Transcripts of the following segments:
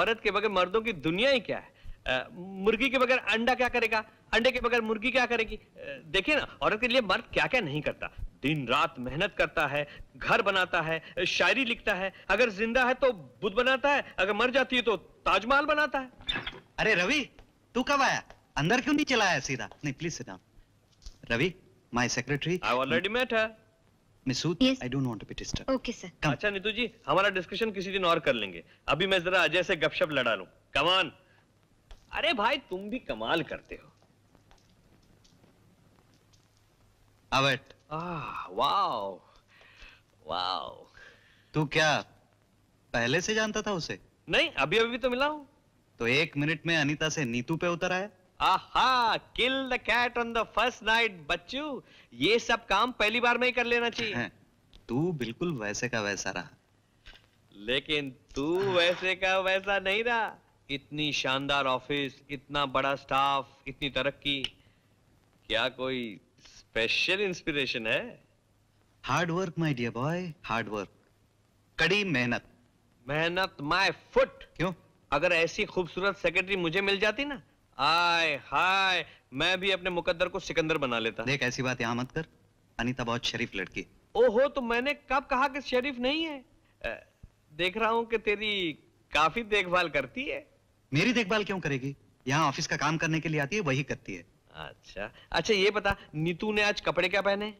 औरत के बगैर मर्दों की दुनिया ही क्या है। मुर्गी के बगैर अंडा क्या करेगा, अंडे के बगैर मुर्गी क्या करेगी। देखिए ना, औरत के लिए मर्द क्या क्या नहीं करता। दिन रात मेहनत करता है, घर बनाता है, शायरी लिखता है, अगर जिंदा है तो बुद्ध बनाता है, अगर मर जाती है तो ताजमहल बनाता है। अरे रवि, तू कब आया? अंदर क्यों नहीं चला आया सीधा? नहीं, please sit down. Ravi, my secretary. I already met her. Miss Sood, Yes. I don't want to be disturb. Okay sir. अच्छा नीतू जी, हमारा डिस्कशन किसी दिन और कर लेंगे। अभी मैं जरा अजय से गपशप लड़ा लूं। Come on. अरे भाई तुम भी कमाल करते हो। अवट, वाओ वाओ। तू क्या पहले से जानता था उसे? नहीं, अभी अभी तो मिला हूं। तो 1 मिनट में अनीता से नीतू पे उतर आया? आहा, kill the cat on the first night बच्चू। ये सब काम पहली बार में ही कर लेना चाहिए। तू बिल्कुल वैसे का वैसा रहा। लेकिन तू वैसे का वैसा नहीं रहा। इतनी शानदार ऑफिस, इतना बड़ा स्टाफ, इतनी तरक्की, क्या कोई स्पेशल इंस्पिरेशन है? Hard work my dear boy, hard work, कड़ी मेहनत। मेहनत माय फुट। क्यों? अगर ऐसी खूबसूरत सेक्रेटरी मुझे मिल जाती ना, आय हाय, मैं भी अपने मुकद्दर को सिकंदर बना लेता। देख, ऐसी बात यहाँ मत कर। अनीता बहुत शरीफ लड़की। ओहो, तो मैंने कब कहा कि शरीफ नहीं है? देख रहा हूं कि तेरी काफी देखभाल करती है। मेरी देखभाल क्यों करेगी? यहाँ ऑफिस का काम करने के लिए आती है, वही करती है। अच्छा अच्छा, ये बता, नीतू ने आज कपड़े क्या पहने?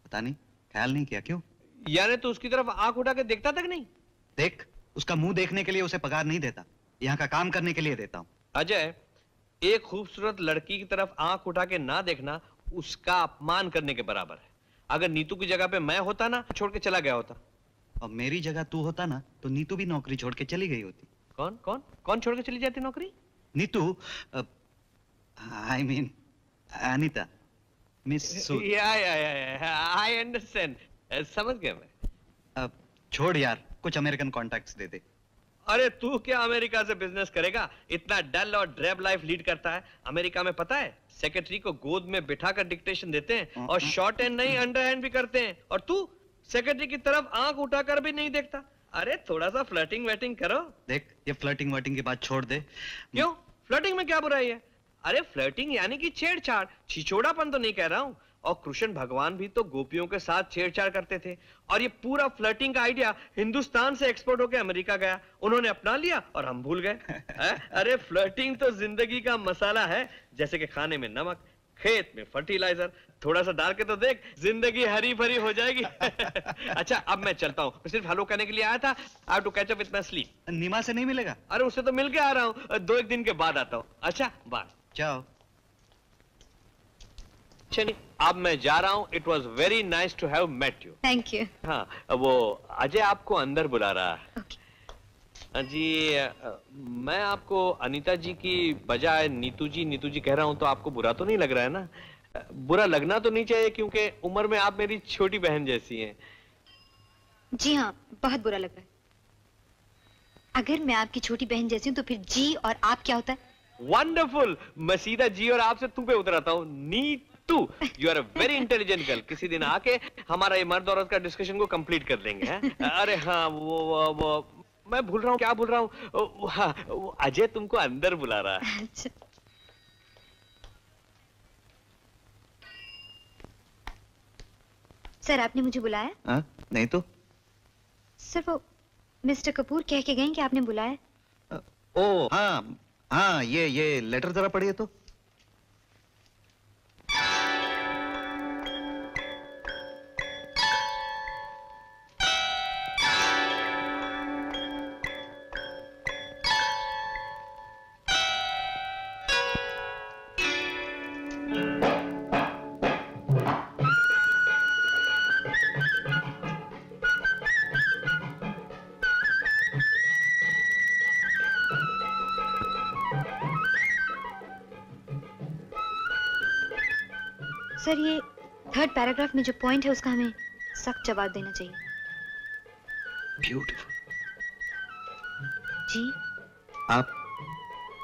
पता नहीं, ख्याल नहीं किया। क्यों? यानी तो उसकी तरफ आंख उठा के देखता तक नहीं? देख, उसका मुंह देखने के लिए उसे पगार नहीं देता, यहाँ का काम करने के लिए देता हूँ। अजय, एक खूबसूरत लड़की की तरफ आंख उठा के ना देखना उसका अपमान करने के बराबर है। अगर नीतू की जगह पे मैं होता ना, छोड़ के चला गया होता। और मेरी जगह तू होता ना, तो नीतू भी नौकरी छोड़ के चली गई होती। कौन कौन कौन छोड़ के चली जाती नौकरी? Neetu, I mean Anita, Miss Sood. या आई अंडरस्टैंड, समझ गया मैं। छोड़ यार, कुछ अमेरिकन कॉन्टैक्ट्स दे दे। अरे तू क्या अमेरिका से बिजनेस करेगा? इतना डल और ड्रेब लाइफ लीड करता है। अमेरिका में पता है, सेक्रेटरी को गोद में बिठाकर डिक्टेशन देते हैं और शॉर्ट हैंड नहीं अंडर हैंड भी करते हैं। और तू सेक्रेटरी की तरफ आंख उठाकर भी नहीं देखता। अरे थोड़ा सा फ्लर्टिंग वेटिंग करो। देख, ये फ्लर्टिंग वर्टिंग की बात छोड़ दे। क्यों? फ्लर्टिंग में क्या बुराई है? अरे फ्लर्टिंग यानी कि छेड़छाड़, छिछोड़ापन तो नहीं कह रहा हूं। और कृष्ण भगवान भी तो गोपियों के साथ छेड़छाड़ करते थे। और ये पूरा फ्लर्टिंग का आइडिया हिंदुस्तान से एक्सपोर्ट होकर अमेरिका गया, उन्होंने अपना लिया और हम भूल गए। अरे फ्लर्टिंग तो जिंदगी का मसाला है, जैसे कि खाने में नमक, खेत में फर्टिलाइजर। थोड़ा सा डाल के तो देख, जिंदगी हरी भरी हो जाएगी। अच्छा, अब मैं चलता हूँ। सिर्फ हेलो कहने के लिए आया था। I have to catch up with my sleep. Neema से नहीं मिलेगा? अरे उससे तो मिल के आ रहा हूँ, 2-1 दिन के बाद आता हूँ। अच्छा बाय। जाओ। चलिए, अब मैं जा रहा हूँ। It was very nice to have met you. Thank you. हाँ, वो अजय आपको अंदर बुला रहा है। ओके। जी, मैं आपको अनीता जी की बजाय नीतू जी कह रहा हूँ, तो आपको बुरा तो नहीं लग रहा है ना? बुरा लगना तो नहीं चाहिए, क्योंकि उम्र में आप मेरी छोटी बहन जैसी हैं। जी हाँ, बहुत बुरा लग रहा है। अगर मैं आपकी छोटी बहन जैसी हूँ तो फिर जी और आप क्या होता है? वंडरफुल। मैं सीधा जी और आपसे तू पे उतराता हूँ। Neetu, you are a very intelligent girl. किसी दिन आके हमारा ये मर्द औरत का डिस्कशन को कंप्लीट कर लेंगे। हैं? अरे हाँ, वो मैं भूल रहा हूँ, क्या भूल रहा हूँ? हाँ, अजय तुमको अंदर बुला रहा है। अच्छा। सर, आपने मुझे बुलाया? हाँ, नहीं तो। सर, वो मिस्टर कपूर कह के गए कि आपने बुलाया। ओ हाँ हाँ, ये लेटर जरा पढ़िए तो। सर, ये 3rd पैराग्राफ में जो पॉइंट है उसका हमें सख्त जवाब देना चाहिए। ब्यूटीफुल। जी? आप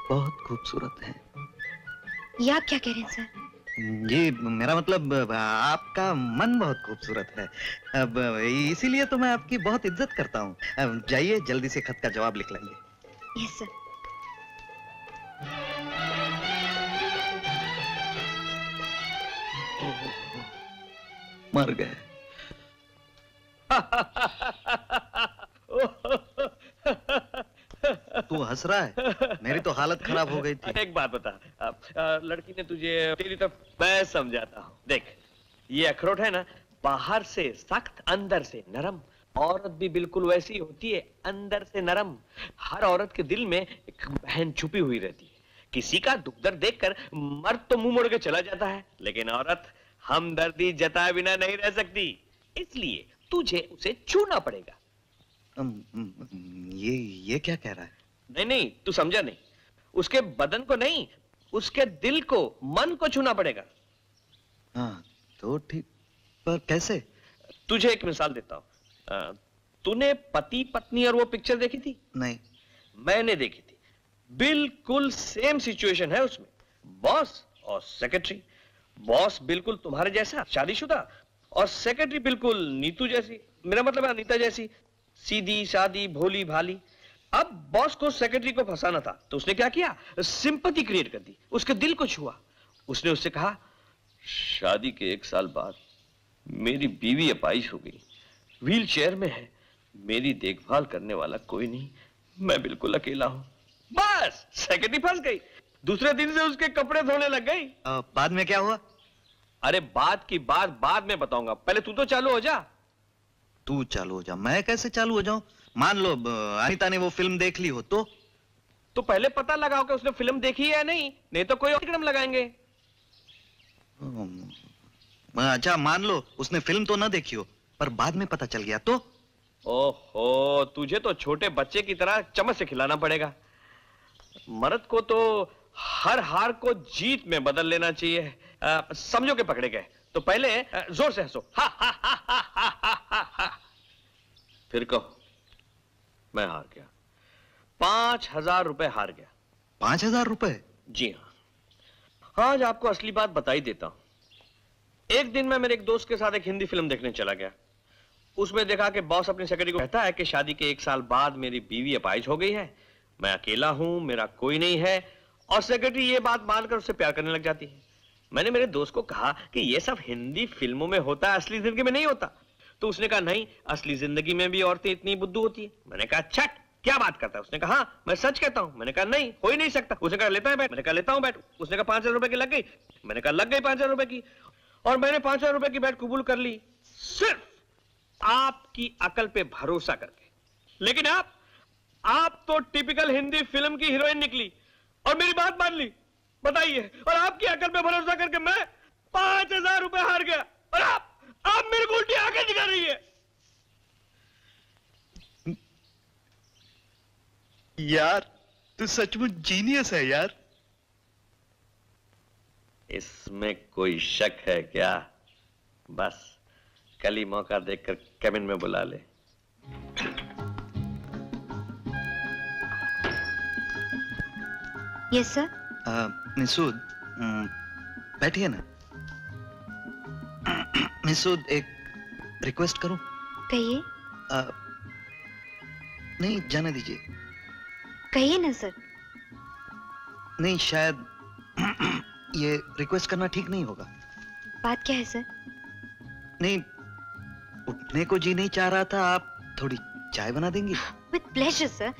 बहुत खूबसूरत हैं। ये आप क्या कह रहे हैं सर? ये मेरा मतलब, आपका मन बहुत खूबसूरत है। अब इसीलिए तो मैं आपकी बहुत इज्जत करता हूँ। अब जाइए, जल्दी से खत का जवाब लिख लेंगे। Yes sir. मर गए। तू हंस रहा है? मेरी तो हालत खराब हो गई थी। एक बात बता, लड़की ने तुझे तेरी तरफ, मैं समझाता हूँ। देख, ये अखरोट है ना, बाहर से सख्त अंदर से नरम। औरत भी बिल्कुल वैसी होती है, अंदर से नरम। हर औरत के दिल में एक बहन छुपी हुई रहती है। किसी का दुख दर्द देखकर मर्द तो मुंह मोड़ के चला जाता है, लेकिन औरत हमदर्दी जताए बिना नहीं रह सकती। इसलिए तुझे उसे छूना पड़ेगा। ये क्या कह रहा है? नहीं नहीं, तू समझा नहीं। उसके बदन को नहीं, उसके दिल को, मन को छूना पड़ेगा। हाँ तो ठीक, पर कैसे? तुझे एक मिसाल देता हूँ। तूने पति पत्नी और वो पिक्चर देखी थी? नहीं। मैंने देखी थी। बिल्कुल सेम सिचुएशन है उसमें। बॉस और सेक्रेटरी। बॉस बिल्कुल तुम्हारे जैसा शादीशुदा, और सेक्रेटरी बिल्कुल नीतू जैसी, मेरा मतलब है अनीता जैसी, सीधी सादी भोली भाली। अब बॉस को सेक्रेटरी को फंसाना था, तो उसने क्या किया? सिंपैथी क्रिएट कर दी, उसके दिल को छुआ। उसने उससे कहा, शादी के 1 साल बाद मेरी बीवी अपाहिज हो गई, व्हील चेयर में है, मेरी देखभाल करने वाला कोई नहीं, मैं बिल्कुल अकेला हूं। बस सेक्रेटरी फंस गई। दूसरे दिन से उसके कपड़े धोने लग गई। बाद में क्या हुआ? अरे बात की बात बाद में बताऊंगा, पहले तू तो चालू हो जा। तू चालू हो जा? मैं कैसे चालू हो जाऊं? मान लो अनीता ने वो फिल्म देख ली हो तो पहले पता लगाओ कि उसने फिल्म देखी है या नहीं तो कोई और कदम लगाएंगे। अच्छा मान लो उसने फिल्म तो ना देखी हो, पर बाद में पता चल गया तो? ओहो, तुझे तो छोटे बच्चे की तरह चम्मच से खिलाना पड़ेगा। मर्द को तो हर हार को जीत में बदल लेना चाहिए। समझो के पकड़े गए तो पहले जोर से हंसो, हा हा हा हा हा हा हा। फिर कहो, मैं हार गया, 5,000 रुपए हार गया। 5,000 रुपए? जी हाँ। आज आपको असली बात बता ही देता हूं। एक दिन मैं मेरे एक दोस्त के साथ एक हिंदी फिल्म देखने चला गया। उसमें देखा कि बॉस अपनी सेक्रेटरी को कहता है कि शादी के 1 साल बाद मेरी बीवी अपाहिज हो गई है, मैं अकेला हूं, मेरा कोई नहीं है, और सेक्रेटरी ये बात मानकर उससे प्यार करने लग जाती है। मैंने मेरे दोस्त को कहा कि ये सब हिंदी फिल्मों में होता है, असली जिंदगी में नहीं होता। तो उसने कहा, नहीं, असली जिंदगी में भी औरतें इतनी बुद्धू होती है। मैंने कहा, छट, क्या बात करता है? उसने कहा, हाँ, मैं सच कहता हूं। मैंने कहा, नहीं, हो ही नहीं सकता। उसने कहा, लेता है बैठ? मैंने कहा, लेता हूं बैठ। उसने कहा, 5,000 रुपए की लग गई? मैंने कहा, लग गई 5,000 रुपए की। और मैंने 5,000 रुपए की बैठ कबूल कर ली, सिर्फ आपकी अकल पे भरोसा करके। लेकिन आप तो टिपिकल हिंदी फिल्म की हीरोइन निकली और मेरी बात मान ली, बताइए। और आपकी अकल पे भरोसा करके मैं 5,000 रुपए हार गया, और आप मेरे को उल्टी आंखें दिखा रही है। यार तू सचमुच जीनियस है यार। इसमें कोई शक है क्या? बस कल ही मौका देखकर कैबिन में बुला ले। Yes sir. मिसूद, बैठिए ना। मिसूद, एक रिक्वेस्ट करूं? कहिए। नहीं, जाने दीजिए। कहिए ना सर। नहीं, शायद ये रिक्वेस्ट करना ठीक नहीं होगा। बात क्या है सर? नहीं, उठने को जी नहीं चाह रहा था, आप थोड़ी चाय बना देंगी? विद प्लेजर सर,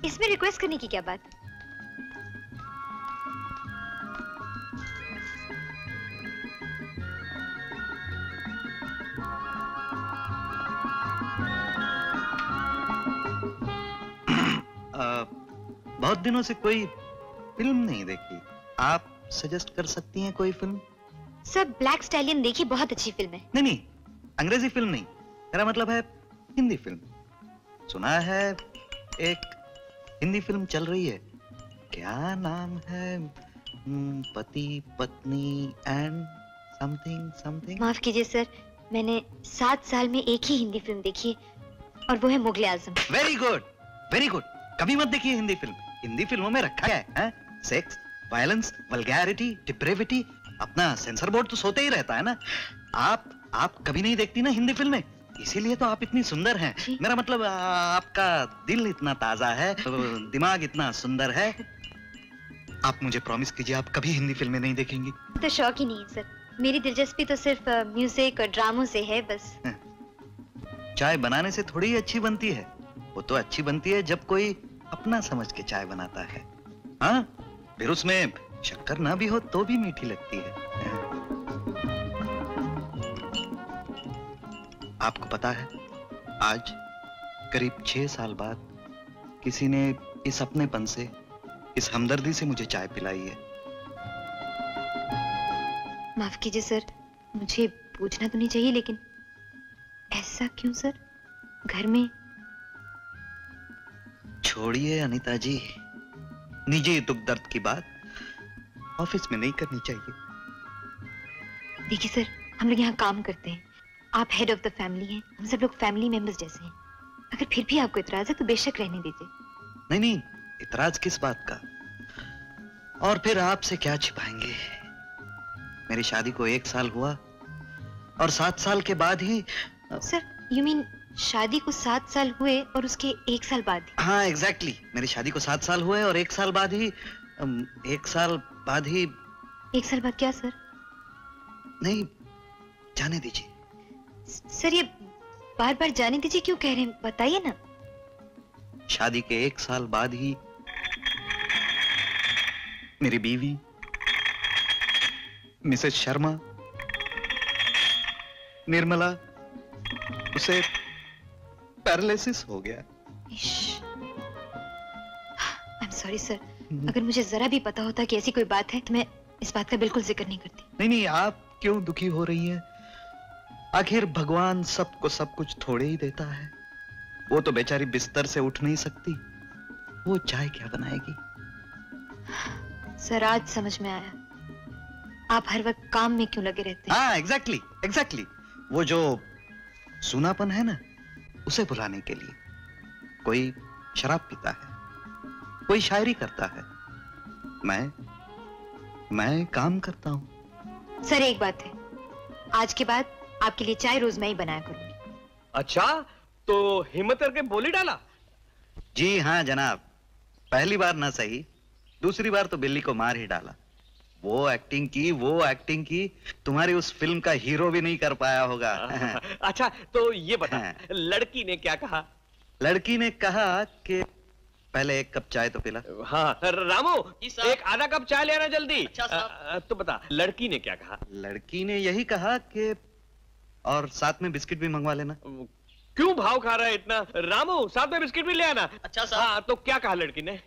इसमें रिक्वेस्ट करने की क्या बात? बहुत दिनों से कोई फिल्म नहीं देखी, आप सजेस्ट कर सकती हैं कोई फिल्म? सर, ब्लैक स्टैलियन देखी, बहुत अच्छी फिल्म है। नहीं नहीं, अंग्रेजी फिल्म नहीं, मेरा मतलब है हिंदी फिल्म। सुना है एक हिंदी फिल्म चल रही है, क्या नाम है? पति पत्नी एंड समथिंग समथिंग। माफ कीजिए सर, मैंने 7 साल में एक ही हिंदी फिल्म देखी है, और वो है Mughal-e-Azam. Very good, very good. कभी मत देखिए हिंदी फिल्म। हिंदी फिल्मों में रखा है सेक्स, वायलेंस, वल्गैरिटी, डिप्रेविटी। अपना सेंसर बोर्ड तो सोते ही रहता है ना। आप कभी नहीं देखती ना हिंदी फिल्में? इसीलिए तो आप इतनी सुंदर हैं। मेरा मतलब आपका दिल इतना ताजा है, दिमाग इतना सुंदर है। आप मुझे प्रॉमिस कीजिए आप कभी हिंदी फिल्में नहीं देखेंगी। तो शौक ही नहीं है सर, मेरी दिलचस्पी तो सिर्फ म्यूजिक और ड्रामों से है बस। चाय बनाने से थोड़ी अच्छी बनती है, वो तो अच्छी बनती है जब कोई अपना समझ के चाय बनाता है। हाँ, फिर उसमें शक्कर ना भी हो तो भी मीठी लगती है। आपको पता है, आज करीब 6 साल बाद किसी ने इस अपनेपन से, इस हमदर्दी से मुझे चाय पिलाई है। माफ कीजिए सर, मुझे पूछना तो नहीं चाहिए, लेकिन ऐसा क्यों सर? घर में? छोड़िए अनीता जी, निजी दुख दर्द की बात ऑफिस में नहीं करनी चाहिए। देखिए सर, हम लोग यहाँ काम करते हैं, आप हेड ऑफ द फैमिली हैं, हम सब लोग फैमिली मेंबर्स जैसे हैं। अगर फिर भी आपको इतराज है तो बेशक रहने दीजिए। नहीं नहीं, इतराज किस बात का? और फिर आपसे क्या छिपाएंगे, मेरी शादी को 1 साल हुआ और 7 साल के बाद ही। सर, यू मीन शादी को 7 साल हुए और उसके 1 साल बाद? हाँ एग्जैक्टली, मेरी शादी को 7 साल हुए और 1 साल बाद ही 1 साल बाद ही। 1 साल बाद क्या सर? नहीं, जाने दीजिए। सर, ये बार बार जाने दीजिए क्यों कह रहे हैं, बताइए ना। शादी के 1 साल बाद ही मेरी बीवी मिसेस शर्मा, निर्मला, उसे पैरालिसिस हो गया। आई एम सॉरी सर, अगर मुझे जरा भी पता होता कि ऐसी कोई बात है तो मैं इस बात का बिल्कुल जिक्र नहीं करती। नहीं नहीं, आप क्यों दुखी हो रही हैं? आखिर भगवान सबको सब कुछ थोड़े ही देता है। वो तो बेचारी बिस्तर से उठ नहीं सकती, वो चाय क्या बनाएगी? सर, आज समझ में आया आप हर वक्त काम में क्यों लगे रहते हैं। हाँ एग्जैक्टली एग्जैक्टली, वो जो सूनापन है ना, उसे भुलाने के लिए कोई शराब पीता है, कोई शायरी करता है, मैं काम करता हूँ। सर, एक बात है, आज के बाद आपके लिए चाय रोज मैं ही बनाया करूंगी। अच्छा, तो हिम्मत करके बोली डाला? जी हाँ जनाब, पहली बार ना सही, दूसरी बार तो बिल्ली को मार ही डाला। वो एक्टिंग की तुम्हारी उस फिल्म का हीरो भी नहीं कर पाया होगा। अच्छा, तो ये बता, लड़की ने क्या कहा? लड़की ने कहा कि पहले 1 कप चाय तो पिला। हाँ रामू, एक आधा कप चाय ले आना जल्दी। अच्छा तो बता, लड़की ने क्या कहा? लड़की ने यही कहा कि और साथ में बिस्किट भी मंगवा लेना। क्यों भाव खा रहा है इतना? रामू, साथ में बिस्किट भी ले आना। अच्छा साहब। हाँ, तो क्या कहा लड़की ने?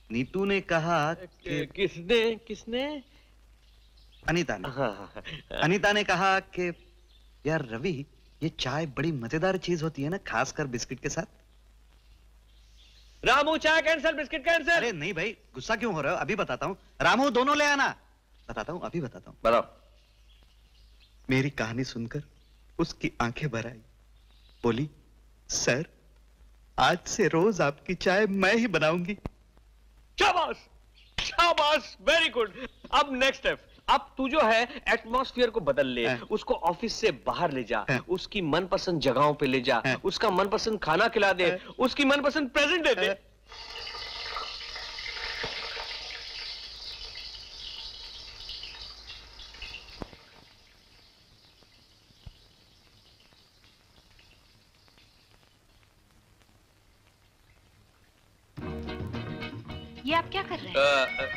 नीतू ने कहा कि किसने? अनीता ने। हाँ। अनीता ने कहा कि यार रवि, ये चाय बड़ी मजेदार चीज होती है ना, खासकर बिस्किट के साथ। रामू, चाय कैंसिल, बिस्किट कैंसिल। अरे नहीं भाई, गुस्सा क्यों हो रहे हो? अभी बताता हूँ। रामू, दोनों ले आना। बताता हूँ, अभी बताता हूँ। बताओ। मेरी कहानी सुनकर उसकी आंखें भर आई, बोली सर, आज से रोज आपकी चाय मैं ही बनाऊंगी। शाबाश, शाबाश, वेरी गुड। अब नेक्स्ट स्टेप, अब तू जो है एटमॉस्फेयर को बदल ले, उसको ऑफिस से बाहर ले जा, उसकी मनपसंद जगहों पे ले जा, उसका मनपसंद खाना खिला दे, उसकी मनपसंद प्रेजेंट दे दे। ये आप क्या कर रहे हैं?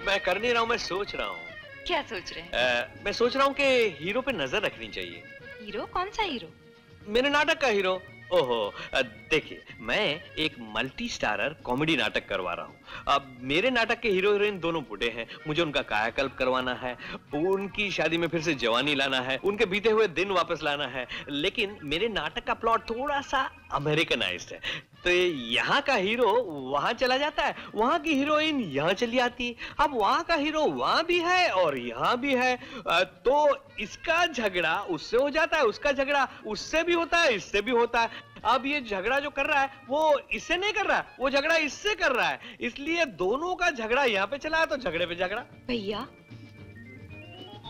मैं कर नहीं रहा हूँ, मैं सोच रहा हूँ। क्या सोच रहे हैं? मैं सोच रहा हूँ कि हीरो पे नजर रखनी चाहिए। हीरो? कौन सा हीरो? मेरे नाटक का हीरो। ओहो, देखिए, मैं एक मल्टी स्टारर कॉमेडी नाटक करवा रहा हूँ। अब मेरे नाटक के हीरो हीरोइन दोनों बूढ़े हैं, मुझे उनका कायाकल्प करवाना है, उनकी शादी में फिर से जवानी लाना है, उनके बीते हुए दिन वापस लाना है। लेकिन मेरे नाटक का प्लॉट थोड़ा सा अमेरिकनाइज्ड है, तो यहाँ का हीरो वहां चला जाता है, वहां की हीरोइन यहाँ चली आती है। अब वहां का हीरो वहां भी है और यहाँ भी है, तो इसका झगड़ा उससे हो जाता है, उसका झगड़ा उससे भी होता है, इससे भी होता है। अब ये झगड़ा जो कर रहा है वो इससे नहीं कर रहा है, वो झगड़ा इससे कर रहा है, इसलिए दोनों का झगड़ा यहाँ पे चला है, तो झगड़े पे झगड़ा। भैया,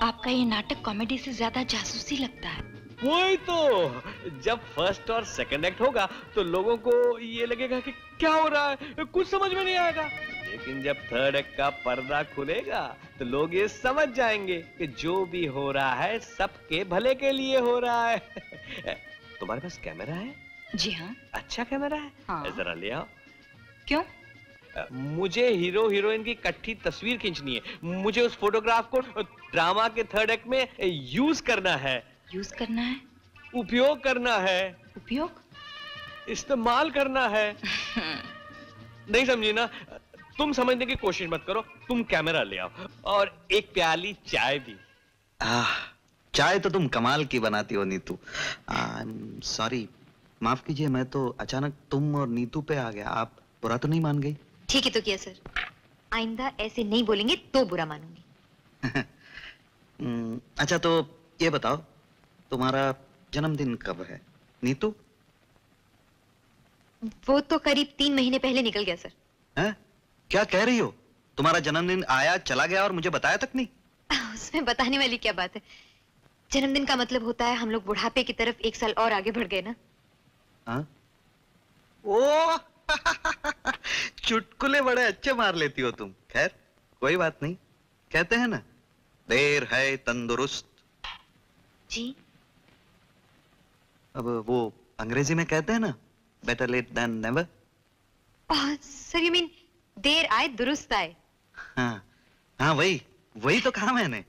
आपका ये नाटक कॉमेडी से ज्यादा जासूसी लगता है। वही तो, जब फर्स्ट और सेकंड एक्ट होगा तो लोगों को ये लगेगा कि क्या हो रहा है, कुछ समझ में नहीं आएगा। लेकिन जब थर्ड एक्ट का पर्दा खुलेगा तो लोग ये समझ जाएंगे कि जो भी हो रहा है सबके भले के लिए हो रहा है। तुम्हारे पास कैमरा है? जी हाँ। अच्छा कैमरा है? हाँ। जरा ले आओ। क्यों? मुझे हीरो हीरोइन की इकट्ठी तस्वीर खींचनी है। मुझे उस फोटोग्राफ को ड्रामा के थर्ड एक्ट में यूज करना है। यूज करना है? उपयोग करना है। उपयोग? इस्तेमाल करना है। नहीं समझी ना? तुम समझने की कोशिश मत करो, तुम कैमरा ले आओ और एक प्याली चाय भी। चाय तो तुम कमाल की बनाती हो नीतू। सॉरी, माफ कीजिए, मैं तो अचानक तुम और नीतू पे आ गया। आप बुरा तो नहीं मान गई? ठीक है तो किया सर, आइंदा ऐसे नहीं बोलेंगे तो बुरा मानूंगी। अच्छा तो ये बताओ, तुम्हारा जन्मदिन कब है नीतू? वो तो करीब 3 महीने पहले निकल गया सर। है? क्या कह रही हो? तुम्हारा जन्मदिन आया चला गया और मुझे बताया तक नहीं? उसमें बताने वाली क्या बात है। जन्मदिन का मतलब होता है हम लोग बुढ़ापे की तरफ 1 साल और आगे बढ़ गए ना। हाँ? ओ चुटकुले बड़े अच्छे मार लेती हो तुम। खैर कोई बात नहीं, कहते हैं ना देर है तंदुरुस्त। जी? अब वो अंग्रेजी में कहते हैं ना better late than never. Sir you mean देर आए दुरुस्त आए। हाँ हाँ, वही तो कहा मैंने।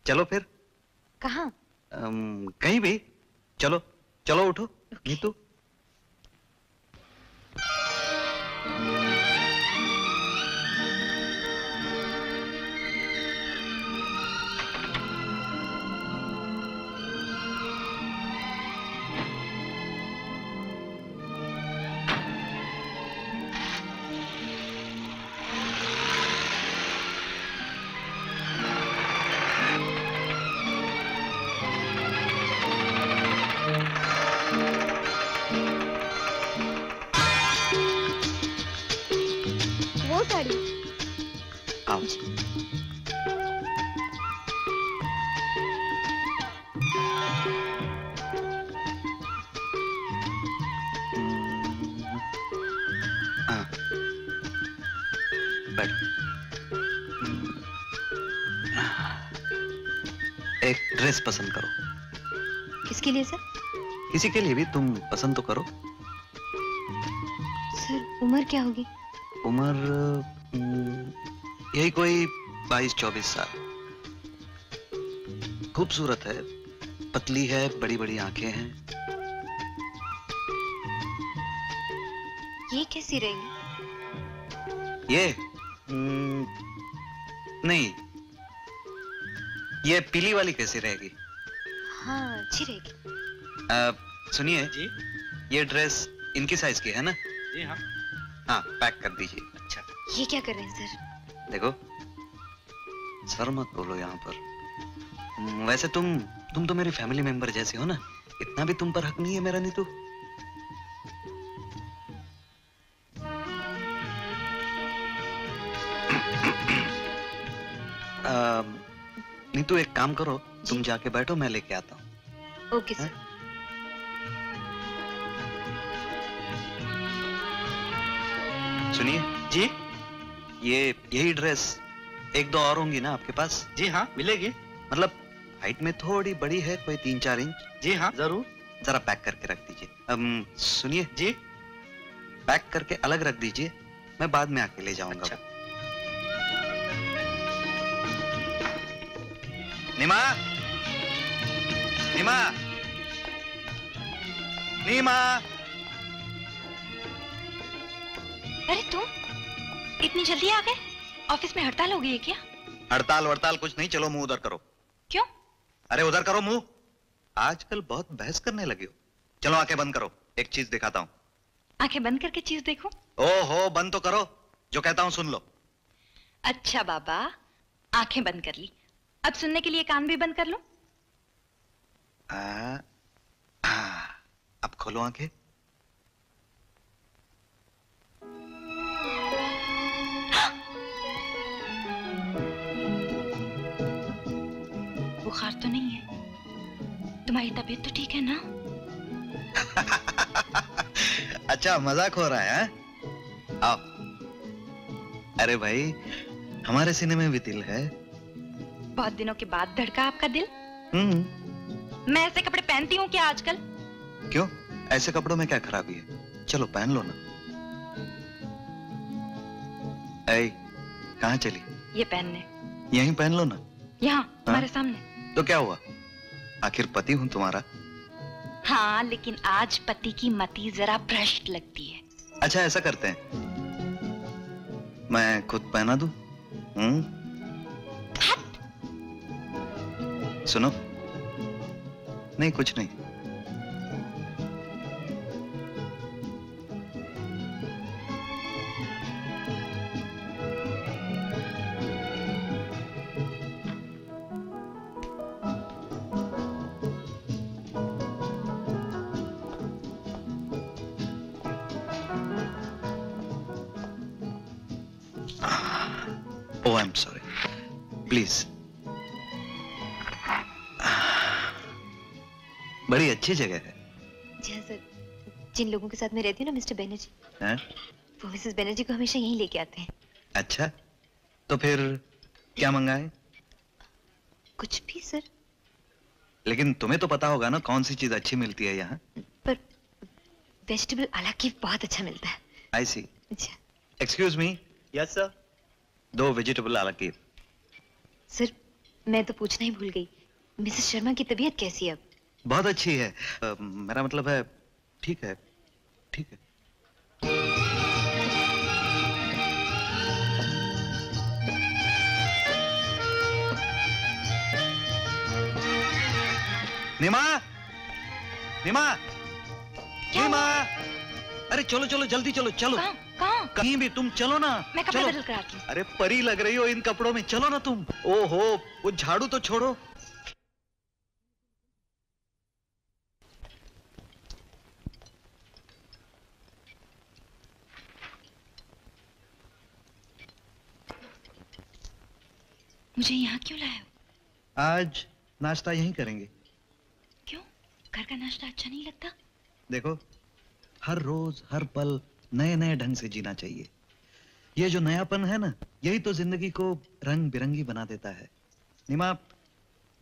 चलो फिर। कहाँ? कहीं भी चलो। चलो उठो नीतू। एक ड्रेस पसंद करो। किसके लिए सर? किसी के लिए भी, तुम पसंद तो करो। सर उम्र क्या होगी? उम्र यही कोई 22-24 साल। खूबसूरत है, पतली है, बड़ी बड़ी आंखें हैं। ये कैसी रहेगी? ये नहीं, ये पीली वाली कैसी रहेगी? हाँ अच्छी रहेगी। सुनिए जी, ये ड्रेस इनकी साइज की है ना? जी हाँ। हाँ पैक कर दीजिए। अच्छा। ये क्या कर रहे हैं सर? देखो, सर मत बोलो यहाँ पर। वैसे तुम तो मेरी फैमिली मेंबर जैसी हो ना, इतना भी तुम पर हक नहीं है मेरा नीतू? नीतू एक काम करो, तुम जाके बैठो, मैं लेके आता हूँ। Okay sir. सुनिए जी, यही ड्रेस 1-2 और होंगी ना आपके पास? जी हाँ मिलेगी। मतलब हाइट में थोड़ी बड़ी है, कोई 3-4 इंच। जी हाँ जरूर। जरा पैक करके रख दीजिए। सुनिए जी, पैक करके अलग रख दीजिए, मैं बाद में आके ले जाऊंगा। अच्छा। नीमा, नीमा, नीमा। अरे तुम इतनी जल्दी आ गए? ऑफिस में हड़ताल हो गई है क्या? हड़ताल वड़ताल कुछ नहीं, चलो मुंह उधर करो। क्यों? अरे उधर करो मुंह। आजकल बहुत बहस करने लगे हो। चलो आंखें बंद करो, एक चीज दिखाता हूँ। आंखें बंद करके चीज देखो? ओहो, बंद तो करो, जो कहता हूँ सुन लो। अच्छा बाबा, आंखें बंद कर ली, अब सुनने के लिए कान भी बंद कर लो। अब खोलो आंखें। बुखार तो नहीं है? तुम्हारी तबीयत तो ठीक है ना? अच्छा मजाक हो रहा है हाँ? आओ। अरे भाई हमारे सीने में भी दिल है। बहुत दिनों के बाद धड़का आपका दिल? मैं ऐसे कपड़े पहनती हूँ क्या आजकल? क्यों? ऐसे कपड़ों में क्या खराबी है? चलो पहन लो ना। ऐ, कहाँ चली? ये पहनने। यहीं पहन लो ना। यहाँ तुम्हारे सामने। तो क्या हुआ? आखिर पति हूँ तुम्हारा। हाँ, लेकिन आज पति की मति जरा भ्रष्ट लगती है। अच्छा ऐसा करते हैं, मैं खुद पहना दूं? सुनो, नहीं कुछ नहीं। Oh, I'm sorry. Please. बड़ी अच्छी जगह है। जी हाँ सर, जिन लोगों के साथ मैं रहती हूँ ना मिस्टर बनर्जी, हैं? वो मिसेस बनर्जी को हमेशा यहीं लेके आते हैं। अच्छा, तो फिर क्या मंगाए? कुछ भी सर। लेकिन तुम्हें तो पता होगा ना कौन सी चीज अच्छी मिलती है यहाँ? पर वेजिटेबल हालांकि बहुत अच्छा मिलता है। I see. अच्छा। Excuse me. Yes sir. 2 vegetable हालांकि। सर मैं तो पूछना ही भूल गई, मिसेस शर्मा की तबीयत कैसी है अब? बहुत अच्छी है। मेरा मतलब है ठीक है, ठीक है। निमा, निमा, निमा, अरे चलो चलो जल्दी चलो चलो। कहाँ? कहीं भी तुम चलो ना। मैं कपड़े चलो। बदल कर आती हूँ। अरे परी लग रही हो इन कपड़ों में, चलो ना तुम। ओहो, वो झाड़ू तो छोड़ो। मुझे यहाँ क्यों लाए हो? आज नाश्ता यहीं करेंगे। क्यों? घर का नाश्ता अच्छा नहीं लगता? देखो, हर रोज हर पल नए नए ढंग से जीना चाहिए। ये जो नयापन है ना, यही तो जिंदगी को रंग बिरंगी बना देता है। निमा,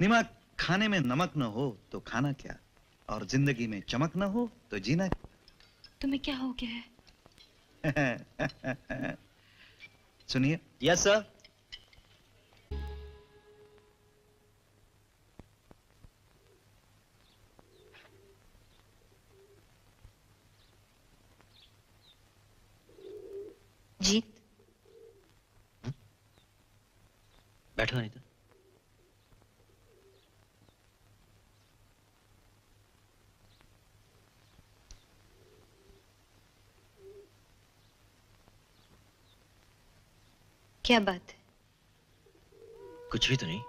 निमा, खाने में नमक न हो तो खाना क्या, और जिंदगी में चमक न हो तो जीना। तुम्हें क्या हो गया है? सुनिए। Yes sir. जीत, बैठो अनीता। क्या बात है? कुछ भी तो नहीं।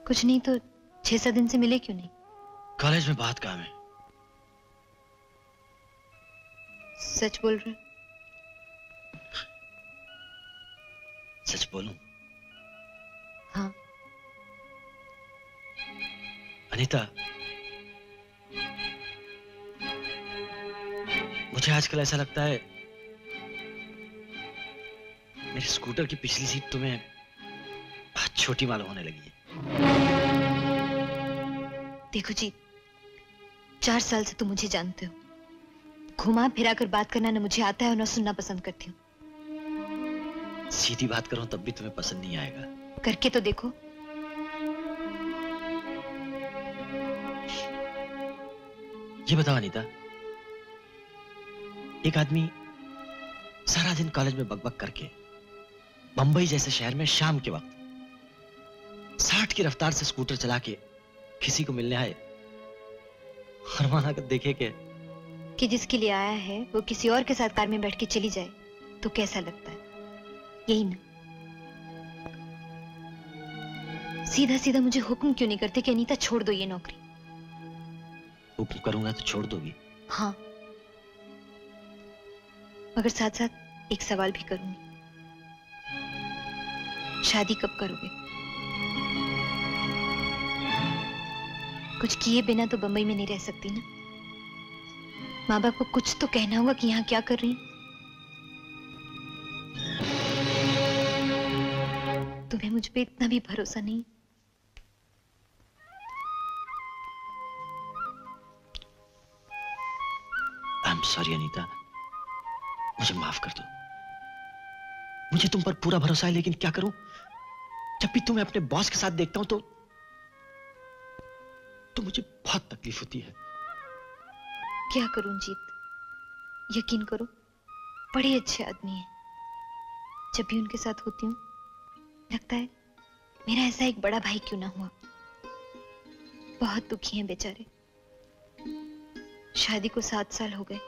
कुछ नहीं तो 6-7 दिन से मिले क्यों नहीं? कॉलेज में बहुत काम है। सच बोल रहे? सच बोलूं? हाँ। अनीता, मुझे आजकल ऐसा लगता है मेरे स्कूटर की पिछली सीट तुम्हें बहुत छोटी मालूम होने लगी है। देखो जी, 4 साल से तुम मुझे जानते हो। घुमा फिरा कर बात करना न मुझे आता है और न सुनना पसंद करती हूँ। सीधी बात करूं तब भी तुम्हें पसंद नहीं आएगा। करके तो देखो। ये बताओ अनीता, एक आदमी सारा दिन कॉलेज में बकबक करके बंबई जैसे शहर में शाम के वक्त 60 की रफ्तार से स्कूटर चला के किसी को मिलने आए और वहां आकर देखे कि जिसके लिए आया है वो किसी और के साथ कार में बैठ के चली जाए तो कैसा लगता है? यही ना। सीधा सीधा मुझे हुक्म क्यों नहीं करते कि अनीता छोड़ दो ये नौकरी? हुक्म करूंगा तो छोड़ दोगी? हाँ, मगर साथ साथ एक सवाल भी करूंगी। शादी कब करोगे? कुछ किए बिना तो बंबई में नहीं रह सकती ना। माँ बाप को कुछ तो कहना होगा कि यहाँ क्या कर रही हैं। तुम्हें मुझ पे इतना भी भरोसा नहीं? आई एम सॉरी अनीता, मुझे माफ कर दो। मुझे तुम पर पूरा भरोसा है, लेकिन क्या करूं, जब भी तुम्हें अपने बॉस के साथ देखता हूं तो मुझे बहुत तकलीफ होती है। क्या करूं जीत, यकीन करो बड़े अच्छे आदमी हैं। जब भी उनके साथ होती हूँ लगता है मेरा ऐसा एक बड़ा भाई क्यों ना हुआ। बहुत दुखी हैं बेचारे। शादी को 7 साल हो गए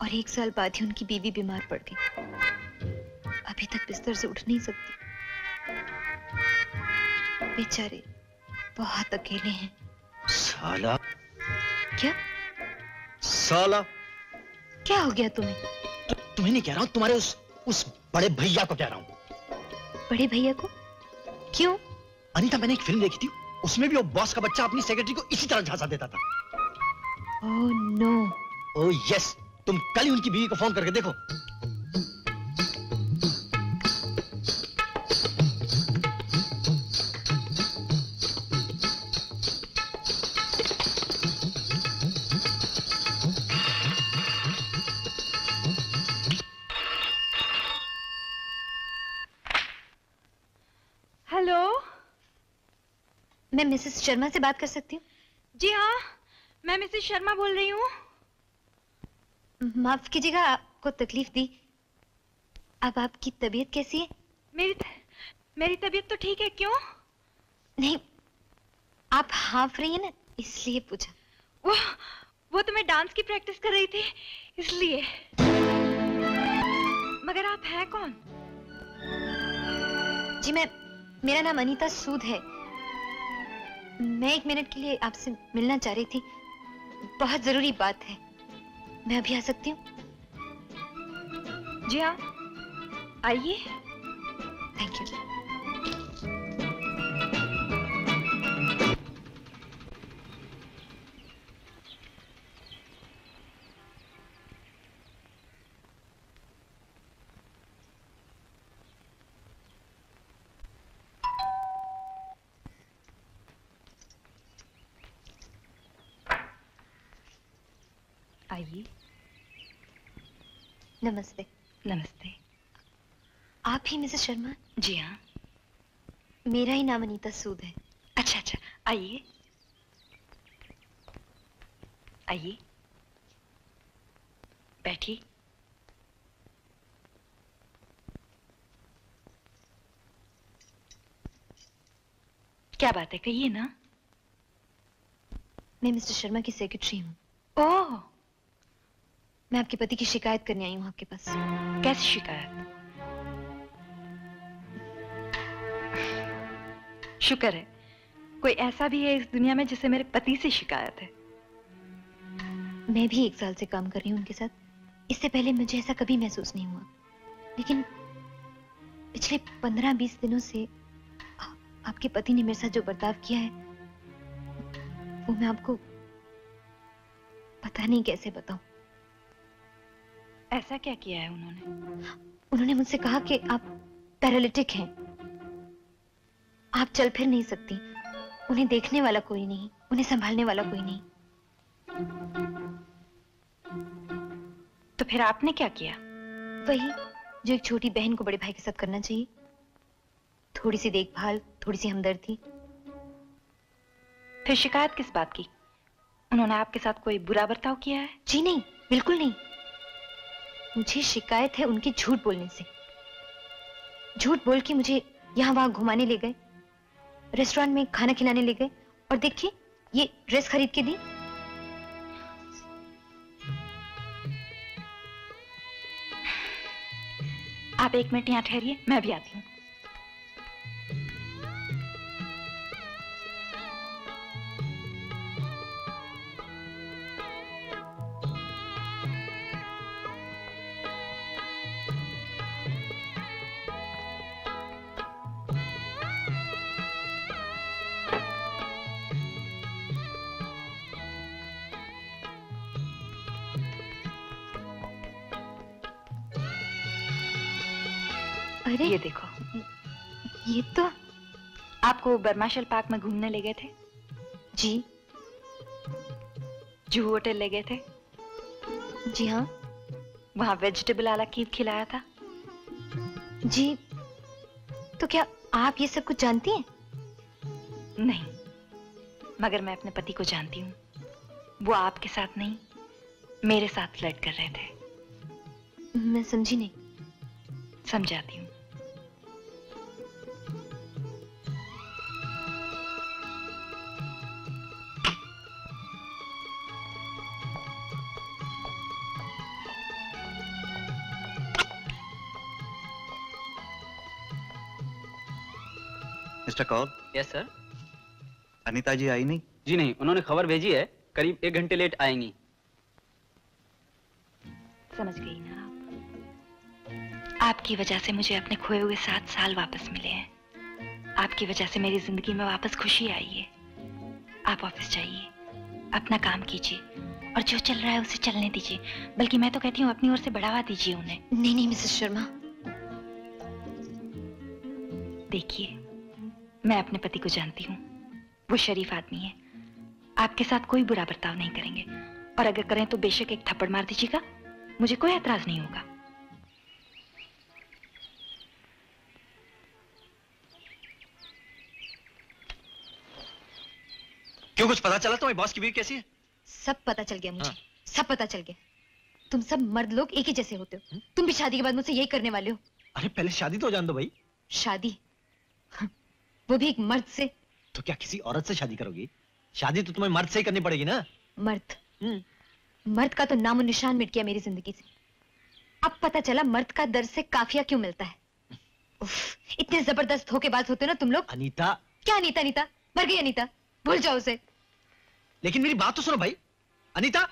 और 1 साल बाद ही उनकी बीवी बीमार पड़ गई। अभी तक बिस्तर से उठ नहीं सकती। बेचारे बहुत अकेले हैं। साला। क्या साला? क्या हो गया तुम्हें? तुम्हें नहीं कह रहा हूं, तुम्हारे उस बड़े भैया को कह रहा हूं। बड़े भैया को? क्यों? अनीता, मैंने एक फिल्म देखी थी, उसमें भी वो बॉस का बच्चा अपनी सेक्रेटरी को इसी तरह झांसा देता था। Oh no. ओह यस, तुम कल ही उनकी बीवी को फोन करके देखो। हेलो, मैं मिसेस शर्मा से बात कर सकती हूँ? जी हाँ, मैं मिसेस शर्मा बोल रही हूँ। माफ कीजिएगा आपको तकलीफ दी। अब आपकी तबीयत कैसी है? मेरी तबीयत तो ठीक है। क्यों? नहीं, आप हाफ रही है ना, इसलिए पूछा। वो तो मैं डांस की प्रैक्टिस कर रही थी, इसलिए। मगर आप हैं कौन? जी मेरा नाम अनीता सूद है। मैं 1 मिनट के लिए आपसे मिलना चाह रही थी, बहुत जरूरी बात है। मैं अभी आ सकती हूँ? जी हाँ, आइए। Thank you. आइए। नमस्ते। नमस्ते। आप ही मिसेस शर्मा? जी हाँ। मेरा ही नाम अनीता सूद है। अच्छा अच्छा, आइए आइए, बैठिए। क्या बात है, कहिए ना। मैं मिस्टर शर्मा की सेक्रेटरी हूँ। ओह, मैं आपके पति की शिकायत करने आई हूँ आपके पास। कैसी शिकायत? शुक्र है कोई ऐसा भी है इस दुनिया में जिसे मेरे पति से शिकायत है। मैं भी 1 साल से काम कर रही हूँ उनके साथ। इससे पहले मुझे ऐसा कभी महसूस नहीं हुआ, लेकिन पिछले 15-20 दिनों से आपके पति ने मेरे साथ जो बर्ताव किया है वो मैं आपको पता नहीं कैसे बताऊं। ऐसा क्या किया है उन्होंने? उन्होंने मुझसे कहा कि आप पैरालिटिक हैं, आप चल फिर नहीं सकती, उन्हें देखने वाला कोई नहीं, उन्हें संभालने वाला कोई नहीं। तो फिर आपने क्या किया? वही जो एक छोटी बहन को बड़े भाई के साथ करना चाहिए, थोड़ी सी देखभाल, थोड़ी सी हमदर्दी। फिर शिकायत किस बात की? उन्होंने आपके साथ कोई बुरा बर्ताव किया है? जी नहीं, बिल्कुल नहीं। मुझे शिकायत है उनके झूठ बोलने से। झूठ बोल के मुझे यहाँ वहां घुमाने ले गए, रेस्टोरेंट में खाना खिलाने ले गए, और देखिए ये ड्रेस खरीद के दी। आप 1 मिनट यहाँ ठहरिए, मैं भी आती हूँ। अरे ये देखो। ये तो आपको बर्माशल पार्क में घूमने ले गए थे, जी जूहू होटल ले गए थे, जी हाँ वहां वेजिटेबल वाला कीप खिलाया था। जी। तो क्या आप ये सब कुछ जानती हैं? नहीं, मगर मैं अपने पति को जानती हूँ। वो आपके साथ नहीं, मेरे साथ फ्लर्ट कर रहे थे। मैं समझी नहीं। समझाती हूँ। Mister Kaul, yes sir. Anita ji आई नहीं? जी नहीं, उन्होंने खबर भेजी है, करीब 1 घंटे लेट आएंगी। समझ गई ना आप? आपकी वजह से मुझे अपने खोए हुए 7 साल वापस मिले हैं। आपकी वजह से मेरी जिंदगी में वापस खुशी आई है। आप ऑफिस जाइए, अपना काम कीजिए और जो चल रहा है उसे चलने दीजिए। बल्कि मैं तो कहती हूँ अपनी ओर से बढ़ावा दीजिए उन्हें। नहीं नहीं मिसेस शर्मा। देखिए, मैं अपने पति को जानती हूँ, वो शरीफ आदमी है, आपके साथ कोई बुरा बर्ताव नहीं करेंगे। और अगर करें तो बेशक एक थप्पड़ मार दीजिएगा, मुझे कोई ऐतराज नहीं होगा। क्यों, कुछ पता चला तुम्हारी बॉस की बीवी कैसी है? सब पता चल गया मुझे। हाँ। सब पता चल गया। तुम सब मर्द लोग एक ही जैसे होते हो। तुम भी शादी के बाद मुझसे यही करने वाले हो। अरे पहले शादी तो जान दो भाई। शादी? वो भी एक मर्द से। तो क्या किसी औरत से शादी करोगी? शादी तो तुम्हें मर्द से ही करनी पड़ेगी ना। मर्द? मर्द का तो नामो निशान मिट गया मेरी जिंदगी से। अब पता चला मर्द का दर्द से काफिया क्यों मिलता है। उफ, इतने जबरदस्त धोखेबाज होते हो ना तुम लोग। अनीता। क्या अनीता? अनीता मर गई। अनीता भूल जाओ उसे। लेकिन मेरी बात तो सुनो भाई। अनीता,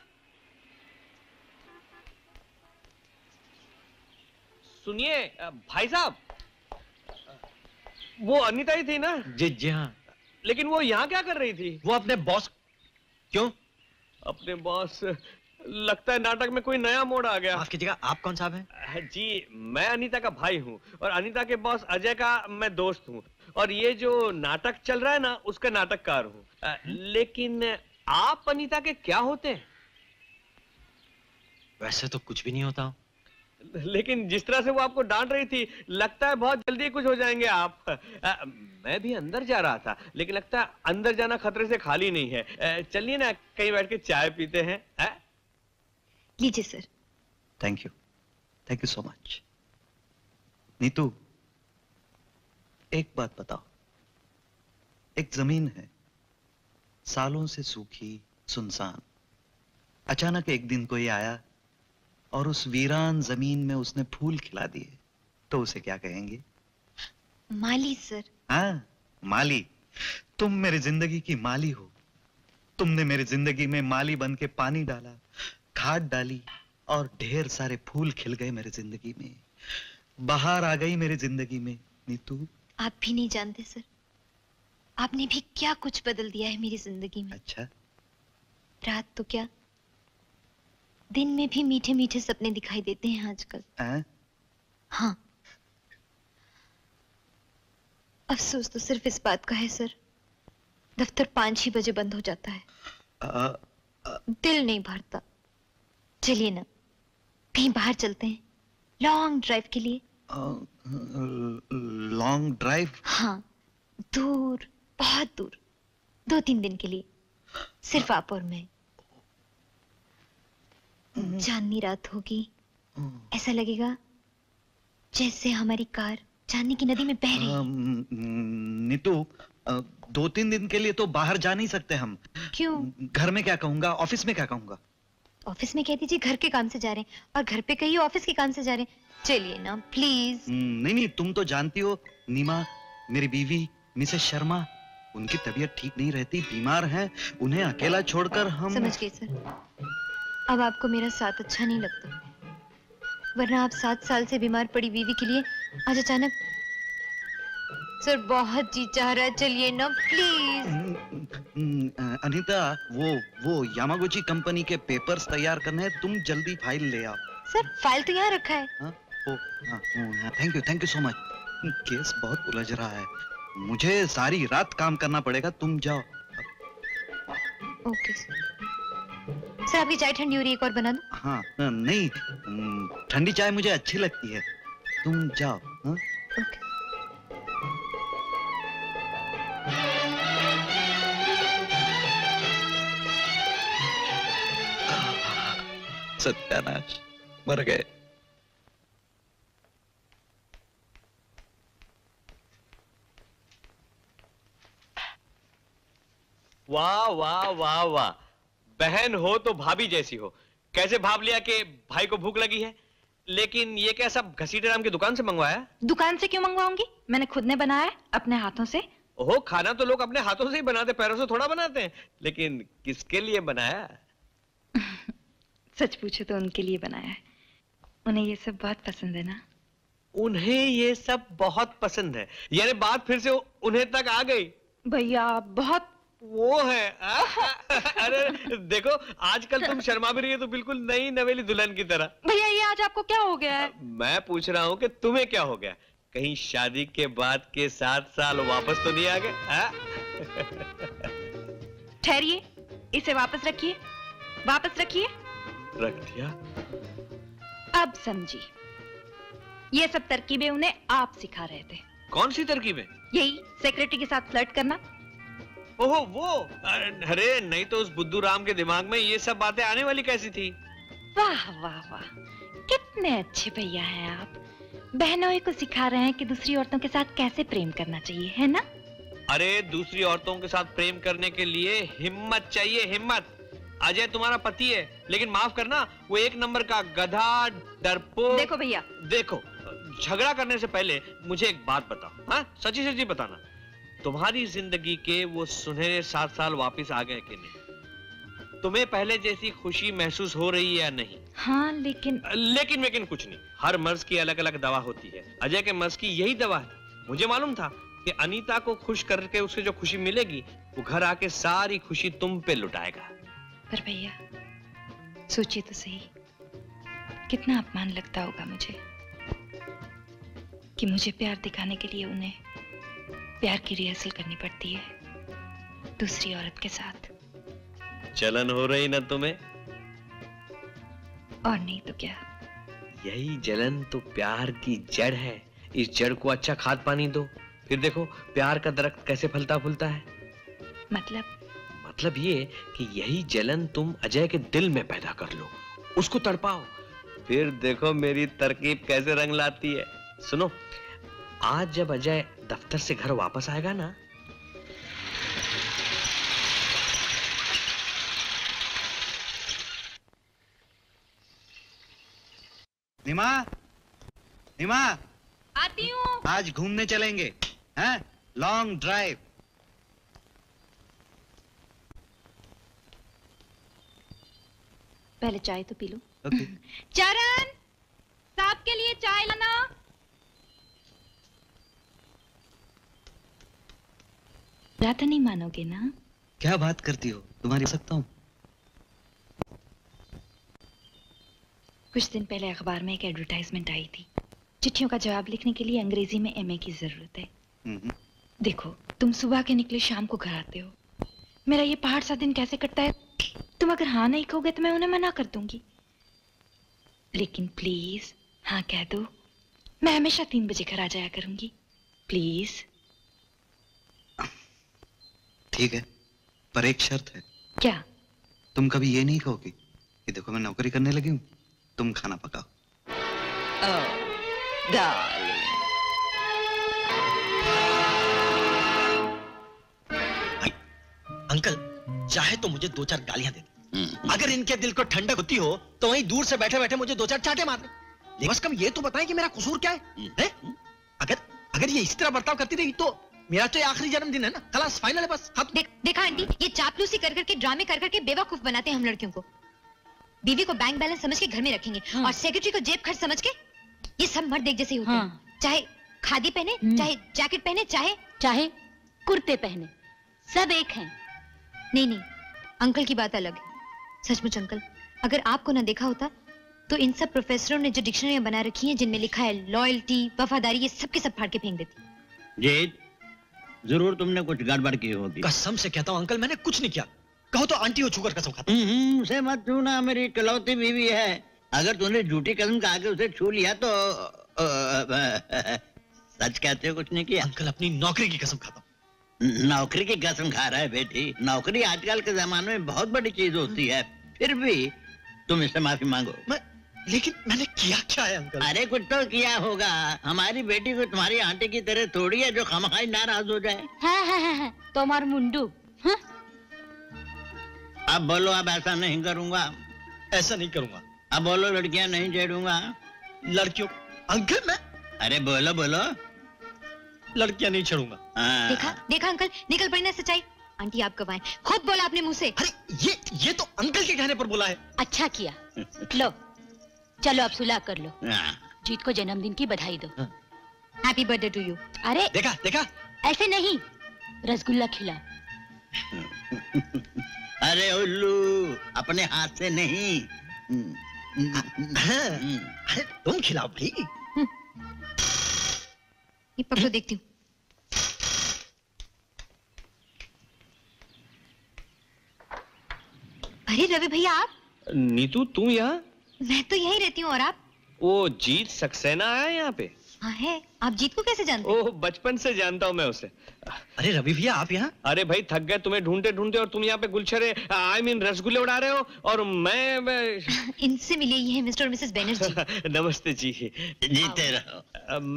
सुनिए भाई साहब, वो अनीता ही थी ना? जी हाँ। लेकिन वो यहाँ क्या कर रही थी? वो अपने बॉस। क्यों? अपने बॉस, लगता है नाटक में कोई नया मोड़ आ गया। माफ कीजिएगा, आप कौन साहब हैं? जी, मैं अनीता का भाई हूँ और अनीता के बॉस अजय का मैं दोस्त हूँ। और ये जो नाटक चल रहा है ना, उसका नाटककार हूँ। लेकिन आप अनीता के क्या होते हैं? वैसे तो कुछ भी नहीं होता हूँ। लेकिन जिस तरह से वो आपको डांट रही थी, लगता है बहुत जल्दी कुछ हो जाएंगे आप। मैं भी अंदर जा रहा था, लेकिन लगता है अंदर जाना खतरे से खाली नहीं है। चलिए ना, कहीं बैठ के चाय पीते हैं। लीजिए sir. Thank you so much. Neetu, एक बात बताओ। एक जमीन है, सालों से सूखी, सुनसान। अचानक एक दिन कोई आया और उस वीरान जमीन में उसने फूल खिला दिए, तो उसे क्या कहेंगे? माली सर। हाँ, माली। तुम मेरी जिंदगी की माली हो। तुमने मेरी जिंदगी में माली बन के पानी डाला, खाद डाली और ढेर सारे फूल खिल गए मेरी जिंदगी में। बाहर आ गई मेरी जिंदगी में नीतू। आप भी नहीं जानते सर, आपने भी क्या कुछ बदल दिया है मेरी जिंदगी में। अच्छा? रात तो क्या, दिन में भी मीठे मीठे सपने दिखाई देते हैं आजकल। हाँ, अफसोस तो सिर्फ इस बात का है सर, दफ्तर 5 ही बजे बंद हो जाता है। दिल नहीं भरता। चलिए ना, कहीं बाहर चलते हैं, लॉन्ग ड्राइव के लिए। Long drive? हाँ, दूर, बहुत दूर, 2-3 दिन के लिए, सिर्फ आप और मैं। चांदनी रात होगी, ऐसा लगेगा जैसे हमारी कार चांदनी की नदी में बह रही है। नीतू, 2-3 दिन के लिए तो बाहर जा नहीं सकते हम। क्यों? घर में क्या कहूंगा, ऑफिस में क्या कहूंगा? ऑफिस में कह दीजिए घर के काम से जा रहे हैं, और घर पे कहिए ऑफिस के काम से जा रहे हैं। चलिए ना प्लीज। नहीं, तुम तो जानती हो, नीमा मेरी बीवी मिसेस शर्मा, उनकी तबीयत ठीक नहीं रहती, बीमार हैं, उन्हें अकेला छोड़कर हम। समझ गई सर, अब आपको मेरा साथ अच्छा नहीं लगता, वरना आप 7 साल से बीमार पड़ी बीवी के लिए आज अचानक। सर बहुत जी चाह रहा है, चलिए ना प्लीज। अनीता, वो यामागुची कंपनी के पेपर्स तैयार करने हैं, तुम जल्दी फाइल ले आओ। सर फाइल तो यहाँ रखा है। हाँ? Thank you so much. Case बहुत उलझ रहा है, मुझे सारी रात काम करना पड़ेगा, तुम जाओ। ओके सर, आपकी चाय ठंडी हो रही है, एक और बना दूं? हाँ नहीं, ठंडी चाय मुझे अच्छी लगती है, तुम जाओ। हाँ? ओके। सत्यानाश, मर गए। वाह वाह वाह वाह, बहन हो तो भाभी जैसी हो। कैसे भाप लिया कि भाई को भूख लगी है। लेकिन ये क्या सब घसीटे राम की दुकान से मंगवाया? दुकान से क्यों मंगवाऊंगी, मैंने खुद ने बनाया है अपने हाथों से। ओहो, खाना तो लोग अपने हाथों से ही बनाते, पैरों से थोड़ा बनाते हैं। लेकिन किसके लिए बनाया? सच पूछो तो उनके लिए बनाया है, उन्हें ये सब बहुत पसंद है ना। उन्हें ये सब बहुत पसंद है, यानी बात फिर से उन्हें तक आ गई। भैया बहुत वो है अरे देखो, आजकल तुम शर्मा भी रही है तो बिल्कुल नई नवेली दुल्हन की तरह। भैया ये आज आपको क्या हो गया है? मैं पूछ रहा हूँ कि तुम्हें क्या हो गया? कहीं शादी के बाद के 7 साल वापस तो नहीं आ गए? ठहरिए, इसे वापस रखिए, वापस रखिए। रख दिया। अब समझी, ये सब तरकीबें उन्हें आप सिखा रहे थे। कौन सी तरकीबें? यही सेक्रेटरी के साथ फ्लर्ट करना। ओहो वो, अरे नहीं तो उस बुद्धू राम के दिमाग में ये सब बातें आने वाली कैसी थी? वाह वाह वाह, कितने अच्छे भैया हैं आप। बहनों को सिखा रहे हैं कि दूसरी औरतों के साथ कैसे प्रेम करना चाहिए, है ना? अरे दूसरी औरतों के साथ प्रेम करने के लिए हिम्मत चाहिए, हिम्मत। अजय तुम्हारा पति है, लेकिन माफ करना वो एक नंबर का गधा, डरपोक। देखो भैया, देखो, झगड़ा करने से पहले मुझे एक बात बताओ, हाँ सच्ची सच्ची बताना, तुम्हारी जिंदगी के वो सुनहरे 7 साल वापस आ गए कि नहीं? तुम्हें पहले जैसी खुशी महसूस हो रही है या नहीं? हाँ लेकिन कुछ नहीं। हर मर्ज की अलग अलग दवा होती है। अजय के मर्ज की यही दवा है। मुझे मालूम था कि अनीता को खुश करके उससे जो खुशी मिलेगी, वो घर आके सारी खुशी तुम पे लुटाएगा। पर भैया सोचिए तो सही, कितना अपमान लगता होगा मुझे कि मुझे प्यार दिखाने के लिए उन्हें प्यार की रिहर्सल करनी पड़ती है दूसरी औरत के साथ। जलन हो रही ना तुम्हें? और नहीं तो क्या। यही जलन तो प्यार की जड़ है। इस जड़ को अच्छा खाद पानी दो, फिर देखो प्यार का दरख्त कैसे फलता फूलता है। मतलब ये कि यही जलन तुम अजय के दिल में पैदा कर लो, उसको तड़पाओ, फिर देखो मेरी तरकीब कैसे रंग लाती है। सुनो, आज जब अजय दफ्तर से घर वापस आएगा ना, निमा आती हूँ। आज घूमने चलेंगे, हैं? Long drive. पहले चाय तो पी लो। ओके। चरण, साहब के लिए चाय लाना। रात नहीं मानोगे ना? क्या बात करती हो, तुम्हारी सकता हूँ। कुछ दिन पहले अखबार में एक एडवर्टाइजमेंट आई थी, चिट्ठियों का जवाब लिखने के लिए अंग्रेजी में एमए की जरूरत है। देखो, तुम सुबह के निकले शाम को घर आते हो, मेरा ये पहाड़ सा दिन कैसे कटता है। तुम अगर हाँ नहीं कहोगे तो मैं उन्हें मना कर दूंगी, लेकिन प्लीज हाँ कह दो। मैं हमेशा 3 बजे घर आ जाया करूंगी, प्लीज। ठीक है, पर एक शर्त है। क्या? तुम कभी ये नहीं कहोगी कि देखो मैं नौकरी करने लगी हूँ, तुम खाना पकाओ। अंकल, चाहे तो मुझे 2-4 गालियां दे दे, अगर इनके दिल को ठंडक होती हो तो वहीं दूर से बैठे बैठे मुझे 2-4 चांटे मार दे। बस कम ये तो बताएं कि मेरा कसूर क्या है? अगर ये इस तरह बर्ताव करती रही तो मेरा तो आखिरी जन्मदिन है ना, खलास, फाइनल है, बस खत्म। देखा आंटी, ये चापलूसी कर करके, ड्रामे कर करके बेवकूफ बनाते हैं हम लड़कियों को। बीवी को बैंक बैलेंस समझ के घर में रखेंगे, और सेक्रेटरी को जेब खर्च समझ के। ये सब मर्द एक जैसे ही होते हैं, चाहे खादी पहने, चाहे जैकेट पहने, चाहे कुर्ते पहने, सब एक हैं। नहीं, अंकल की बात अलग है। सचमुच अंकल, अगर आपको ना देखा होता तो इन सब प्रोफेसरों ने जो डिक्शनरी बना रखी हैं जिनमें लिखा है लॉयल्टी, वफादारी, ये सब के सब फाड़ के फेंक देती। जीत, जरूर तुमने कुछ गड़बड़ की होगी। कसम से कहता हूँ अंकल, मैंने कुछ नहीं किया। कहो तो आंटी हो छूकर कसम खाता हूँ। उसे मत छूना, मेरी इकलौती बीवी है। अगर तूने झूठी कसम खा के उसे छू लिया तो सच कहते हो कुछ नहीं किया। अंकल अपनी नौकरी की कसम खाता हूँ। नौकरी की कसम खा रहा है बेटी? नौकरी आजकल के जमाने में बहुत बड़ी चीज होती है, फिर भी तुम इससे माफी मांगो। लेकिन मैंने किया क्या है अंकल? अरे कुछ तो किया होगा। हमारी बेटी को तुम्हारी आंटी की तरह थोड़ी है जो खामखाई नाराज हो जाए। हाँ, तुम्हार मुंडू। हाँ? अब बोलो, अब ऐसा नहीं करूंगा। ऐसा नहीं करूंगा। अब बोलो, लड़कियां नहीं छेड़ूंगा। लड़कियों? अंकल मैं? अरे बोलो बोलो। लड़कियां नहीं छेड़ूंगा। देखा अंकल, निकल पड़ी ना सच्चाई। आंटी आप गवाएं, खुद बोला आपने मुंह से। अरे ये तो अंकल के कहने पर बोला है। अच्छा किया। लो चलो अब सुलह कर लो। जीत को जन्मदिन की बधाई दो। Happy birthday to you. अरे देखा ऐसे नहीं, रसगुल्ला खिलाओ। अरे उल्लू, अपने हाथ से नहीं। अरे तुम खिलाओ भाई। ये पकड़ो, देखती हूँ। अरे रवि भैया आप? नीतू तुम यहाँ? मैं तो यहीं रहती हूँ। और आप? वो जीत सक्सेना आया यहाँ पे? हाँ है। आप जीत को कैसे जानते हैं? ओह, बचपन से जानता हूँ मैं उसे। अरे रवि भैया आप यहाँ? अरे भाई थक गए तुम्हें ढूंढते ढूंढते, और तुम यहाँ पे गुलछरे रसगुल्ले उड़ा रहे हो, और मैं इनसे मिलिए, ये है मिस्टर और मिसेस बैनर्जी। नमस्ते जी। जीते रहो।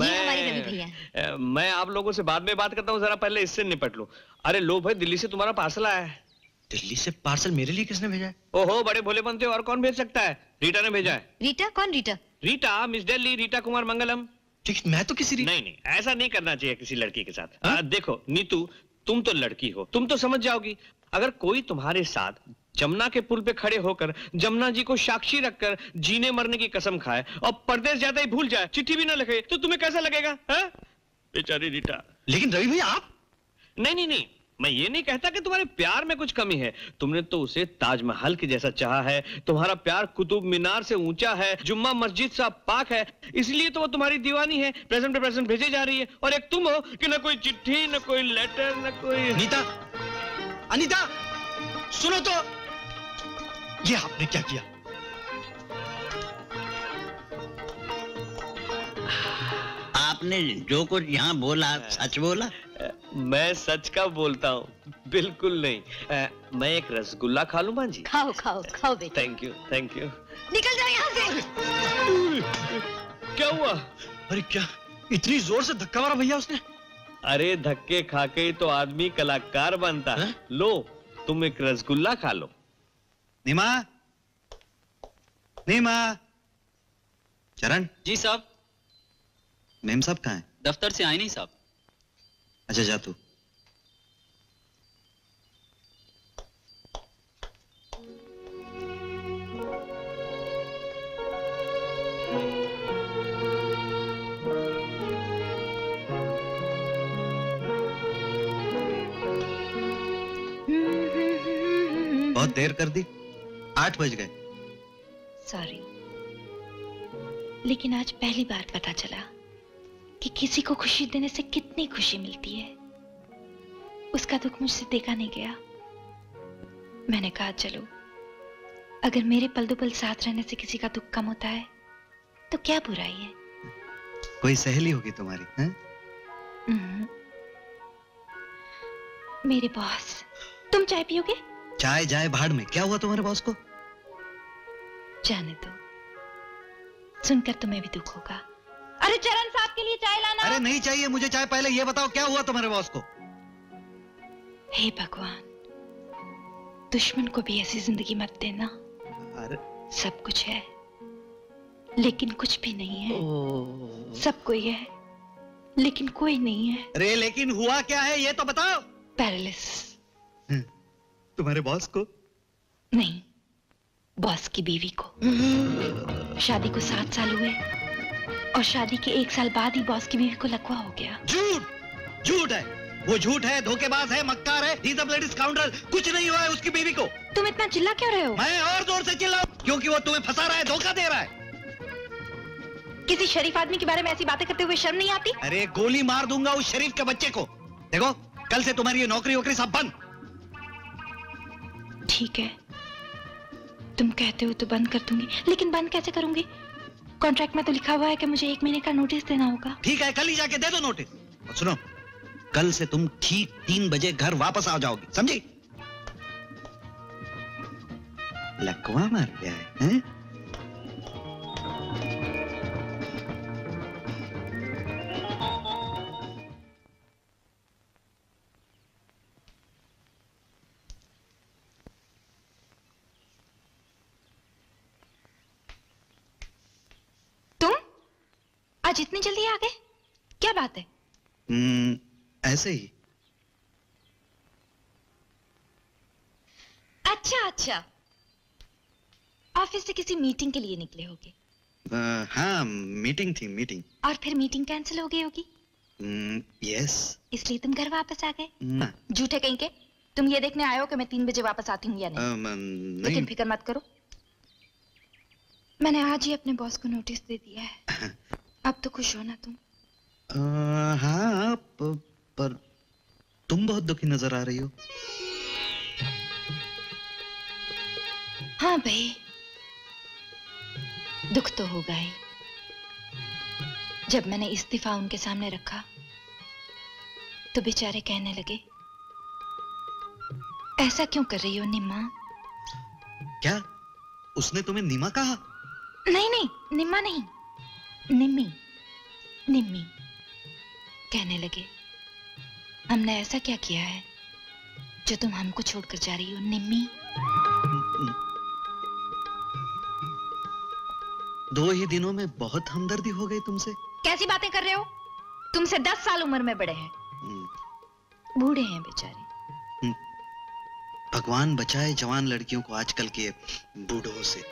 ये हमारे रवि भैया। मैं आप लोगों से बाद में बात करता हूँ, जरा पहले इससे निपट लूं। अरे लो भाई, दिल्ली से तुम्हारा पार्सल आया है। दिल्ली से पार्सल मेरे लिए किसने भेजा है? ओहो, बड़े भोले बनते हो, और कौन भेज सकता है? रीटा ने भेजा है। रीटा? कौन रीटा? रीटा, मिस दिल्ली, रीटा कुमार मंगलम। मैं तो किसी नहीं, ऐसा नहीं करना चाहिए किसी लड़की के साथ। देखो नीतू, तुम तो लड़की हो, तुम तो समझ जाओगी। अगर कोई तुम्हारे साथ जमुना के पुल पे खड़े होकर जमुना जी को साक्षी रखकर जीने मरने की कसम खाए और परदेश जाते ही भूल जाए, चिट्ठी भी ना लिखे, तो तुम्हें कैसा लगेगा? बेचारी रीटा। लेकिन रवि भैया आप? नहीं, मैं ये नहीं कहता कि तुम्हारे प्यार में कुछ कमी है। तुमने तो उसे ताजमहल के जैसा चाहा है, तुम्हारा प्यार कुतुब मीनार से ऊंचा है, जुम्मा मस्जिद सा पाक है, इसलिए तो वो तुम्हारी दीवानी है। प्रेजेंट पे प्रेजेंट भेजे जा रही है, और एक तुम हो कि न कोई चिट्ठी, न कोई लेटर, न कोई। अनीता सुनो तो, ये आपने क्या किया? आपने जो कुछ यहाँ बोला सच बोला? मैं सच का बोलता हूँ, बिल्कुल नहीं। मैं एक रसगुल्ला खा लूं मां जी? खाओ बेटा। Thank you. निकल जाओ यहाँ से। क्या हुआ? अरे क्या इतनी जोर से धक्का मारा भैया उसने? अरे धक्के खा के तो आदमी कलाकार बनता है। लो तुम एक रसगुल्ला खा लो। नीमा, चरण। जी साहब। मेम साहब कहाँ हैं? दफ्तर से आए नहीं साहब। अच्छा जा तू। बहुत देर कर दी, 8 बज गए। सॉरी, लेकिन आज पहली बार पता चला कि किसी को खुशी देने से कितनी खुशी मिलती है। उसका दुख मुझसे देखा नहीं गया। मैंने कहा चलो, अगर मेरे पल दो पल साथ रहने से किसी का दुख कम होता है तो क्या बुराई है। कोई सहेली होगी तुम्हारी? हैं? मेरे बॉस। तुम चाय पियोगे? चाय जाए भाड़ में, क्या हुआ तुम्हारे बॉस को? जाने दो, सुनकर तुम्हें भी दुख होगा। अरे चरण साहब के लिए चाय लाना। अरे नहीं चाहिए मुझे चाय, पहले ये बताओ क्या हुआ तुम्हारे बॉस को? हे भगवान, दुश्मन को भी ऐसी जिंदगी मत देना। अरे सब कुछ है लेकिन कुछ भी नहीं है। सब कोई है लेकिन कोई नहीं है। अरे लेकिन हुआ क्या है ये तो बताओ। पैरालिसिस। तुम्हारे बॉस को? नहीं, बॉस की बीवी को। शादी को 7 साल हुए और शादी के 1 साल बाद ही बॉस की बीवी को लकवा हो गया। झूठ है, वो झूठ है, धोखेबाज है, मक्कार है, he's a bloody scoundrel। कुछ नहीं हुआ है उसकी बीवी को। तुम इतना चिल्ला क्यों रहे हो? मैं और जोर से चिल्लाऊं क्योंकि वो तुम्हें फंसा रहा है, धोखा दे रहा है। किसी शरीफ आदमी के बारे में ऐसी बातें करते हुए शर्म नहीं आती? अरे गोली मार दूंगा उस शरीफ के बच्चे को। देखो कल से तुम्हारी ये नौकरी वोकरी सब बंद। ठीक है, तुम कहते हो तो बंद कर दूंगी, लेकिन बंद कैसे करूंगी? कॉन्ट्रैक्ट में तो लिखा हुआ है कि मुझे 1 महीने का नोटिस देना होगा। ठीक है, कल ही जाके दे दो नोटिस। और सुनो, कल से तुम ठीक 3 बजे घर वापस आ जाओगी, समझी? लकवा मार गया है? आज इतनी जल्दी आ गए, क्या बात है? ऐसे ही। अच्छा, ऑफिस से किसी मीटिंग के लिए निकले होगे? हाँ, मीटिंग थी, मीटिंग। और फिर मीटिंग कैंसिल हो गई होगी? यस। इसलिए तुम घर वापस आ गए? झूठे कहीं के। तुम ये देखने आए हो कि मैं 3 बजे वापस आती हूँ या नहीं? लेकिन फिक्र मत करो, मैंने आज ही अपने बॉस को नोटिस दे दिया है। अब तो खुश हो ना तुम? हाँ, पर तुम बहुत दुखी नजर आ रही हो। हाँ भाई, दुख तो होगा ही। जब मैंने इस्तीफा उनके सामने रखा तो बेचारे कहने लगे, ऐसा क्यों कर रही हो निम्मा? क्या उसने तुम्हें निम्मा कहा? नहीं, निम्मा नहीं, निम्मी कहने लगे, हमने ऐसा क्या किया है जो तुम हमको छोड़कर जा रही हो निम्मी? 2 ही दिनों में बहुत हमदर्दी हो गई तुमसे। कैसी बातें कर रहे हो? तुमसे 10 साल उम्र में बड़े हैं, बूढ़े हैं बेचारे। भगवान बचाए जवान लड़कियों को आजकल के बूढ़ों से।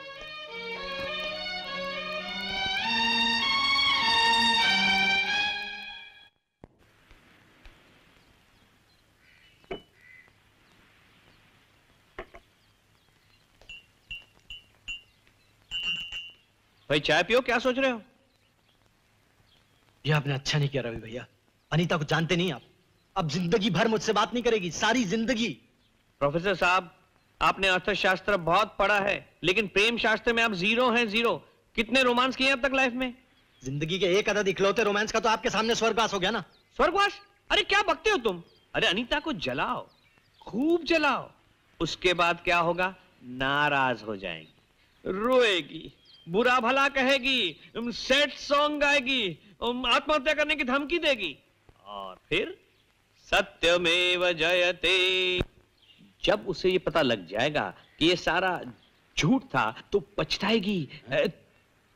भाई चाय पियो, क्या सोच रहे हो? ये आपने अच्छा नहीं किया रवि भैया। अनीता को जानते नहीं आप, अब जिंदगी भर मुझसे बात नहीं करेगी, सारी जिंदगी। प्रोफेसर साहब, आपने अर्थशास्त्र बहुत पढ़ा है, लेकिन प्रेम शास्त्र में आप 0 हैं, 0। कितने रोमांस किए अब तक लाइफ में? जिंदगी के एक अदद इकलौते रोमांस का तो आपके सामने स्वर्गवास हो गया ना। स्वर्गवास? अरे क्या बकते हो तुम? अरे अनीता को जलाओ, खूब जलाओ, उसके बाद क्या होगा? नाराज हो जाएगी, रोएगी, बुरा भला कहेगी, सैड सॉन्ग गाएगी, आत्महत्या करने की धमकी देगी, और फिर सत्यमेव जयते। जब उसे ये पता लग जाएगा कि ये सारा झूठ था तो पछताएगी,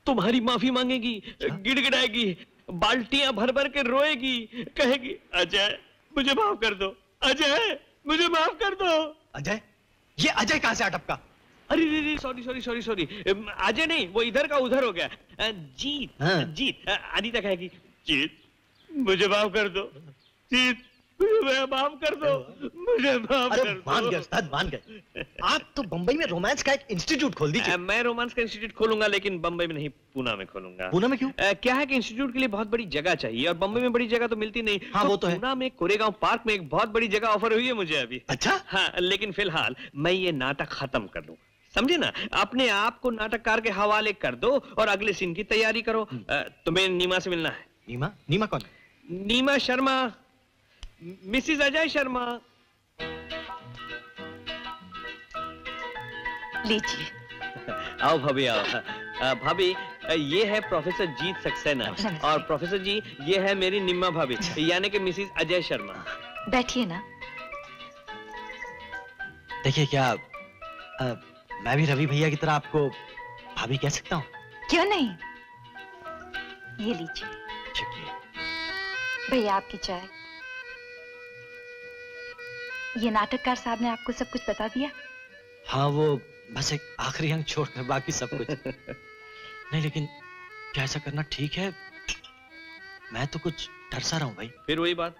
तुम्हारी माफी मांगेगी, गिड़गिड़ाएगी, बाल्टियां भर भर के रोएगी, कहेगी अजय मुझे माफ कर दो, अजय मुझे माफ कर दो। अजय? ये अजय कहां से अटपका? अरे सॉरी, अजय नहीं, वो इधर का उधर हो गया। जीत। हाँ। जीत। अनीता कहेगी, जीत मुझे माफ कर दो, जीत मुझे माफ कर दो, मुझे माफ कर दो। मान गए उस्ताद, मान गए। आप तो बंबई में रोमांस का एक इंस्टीट्यूट खोल दीजिए। मैं रोमांस का इंस्टीट्यूट खोलूंगा, लेकिन बंबई में नहीं, पूना में खोलूंगा। पूना में क्यों? क्या है कि इंस्टीट्यूट के लिए बहुत बड़ी जगह चाहिए, और बंबई में बड़ी जगह तो मिलती नहीं। हाँ, वो तो है। पूना में कोरेगांव पार्क में एक बहुत बड़ी जगह ऑफर हुई है मुझे अभी। अच्छा? हाँ, लेकिन फिलहाल मैं ये नाटक खत्म कर लूं, समझे ना? अपने आप को नाटककार के हवाले कर दो और अगले सीन की तैयारी करो। तुम्हें नीमा से मिलना है। नीमा? नीमा कौन? नीमा शर्मा, मिसिस अजय शर्मा। लीजिए। आओ भाभी, आओ। भाभी, ये है प्रोफेसर जीत सक्सेना, और प्रोफेसर जी ये है मेरी निम्मा भाभी, यानी कि मिसिस अजय शर्मा। बैठिए ना। देखिए, क्या मैं भी रवि भैया की तरह आपको भाभी कह सकता हूँ? क्यों नहीं, ये लीजिए। शुक्रिया। भैया आपकी चाय। ये नाटककार साहब ने आपको सब कुछ बता दिया? हाँ, वो बस एक आखिरी अंक छोड़कर बाकी सब कुछ। नहीं, लेकिन क्या ऐसा करना ठीक है? मैं तो कुछ डर सा रहा हूँ भाई। फिर वही बात।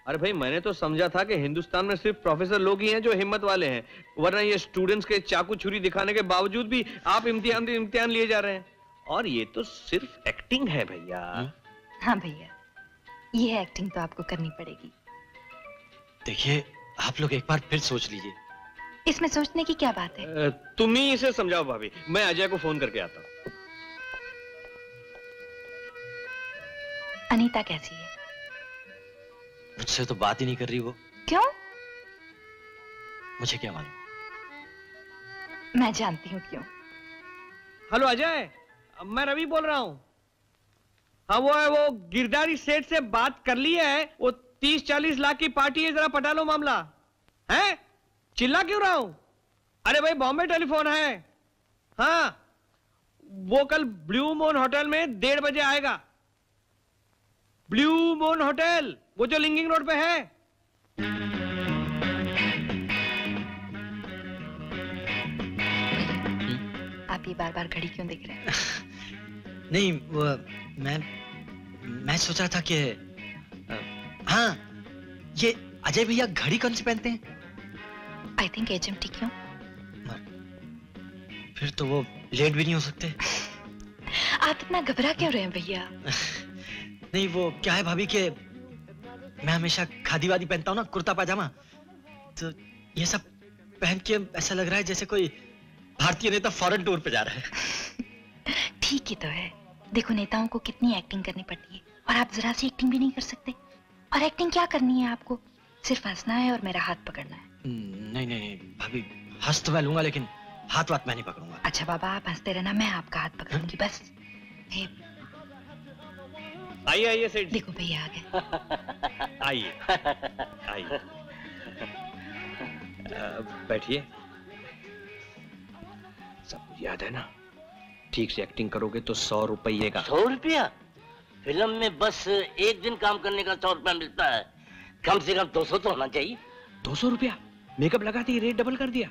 अरे भाई, मैंने तो समझा था कि हिंदुस्तान में सिर्फ प्रोफेसर लोग ही हैं जो हिम्मत वाले हैं, वरना ये स्टूडेंट्स के चाकू छुरी दिखाने के बावजूद भी आप इम्तिहान लिए जा रहे हैं। और ये तो सिर्फ एक्टिंग है भैया। हाँ भैया, ये एक्टिंग तो आपको करनी पड़ेगी। देखिए, आप लोग एक बार फिर सोच लीजिए। इसमें सोचने की क्या बात है? तुम ही इसे समझाओ भाभी, मैं अजय को फोन करके आता हूँ। अनीता कैसी है? मुझसे तो बात ही नहीं कर रही वो। क्यों? मुझे क्या मालूम। मैं जानती हूँ क्यों। हेलो अजय, मैं रवि बोल रहा हूँ। हाँ वो गिरधारी सेठ से बात कर ली है। वो 30-40 लाख की पार्टी है, जरा पटा लो मामला। है? चिल्ला क्यों रहा हूं? अरे भाई बॉम्बे टेलीफोन है। हाँ, वो कल ब्लू मून होटल में 1:30 बजे आएगा। ब्लू मून होटल, वो जो लिंगिंग रोड पे है। आप ये बार बार घड़ी क्यों देख रहे हैं? नहीं, वो मैं सोच रहा था कि हाँ, ये अजय भैया घड़ी कौन सी पहनते हैं? I think HMT। क्यों? फिर तो वो लेट भी नहीं हो सकते। आप इतना घबरा क्यों रहे हैं भैया? नहीं, वो क्या है भाभी के मैं हमेशा खादी वादी पहनता हूँ ना, कुर्ता पाजामा, तो ये सब पहन के ऐसा लग रहा है जैसे कोई भारतीय नेता फॉरेन टूर पे जा रहा है। ठीक ही तो है। देखो, नेताओं को कितनी एक्टिंग करनी पड़ती है और आप जरा सी एक्टिंग भी नहीं कर सकते। और एक्टिंग क्या करनी है आपको? सिर्फ हंसना है और मेरा हाथ पकड़ना है। नहीं नहीं भाभी, हंस तो मैं लूंगा लेकिन हाथ वाथ मैं नहीं पकड़ूंगा। अच्छा बाबा, आप हंसते रहना, मैं आपका हाथ पकड़ूंगी बस। आइए आइए सेठ। देखो भैया आ गए। आइए आइए, बैठिए। सब कुछ याद है ना? ठीक से एक्टिंग करोगे तो 100 रुपये का। 100 रुपया? फिल्म में बस एक दिन काम करने का 100 रुपया मिलता है, कम से कम 200 तो होना चाहिए। 200 रुपया? मेकअप लगाते ही रेट डबल कर दिया।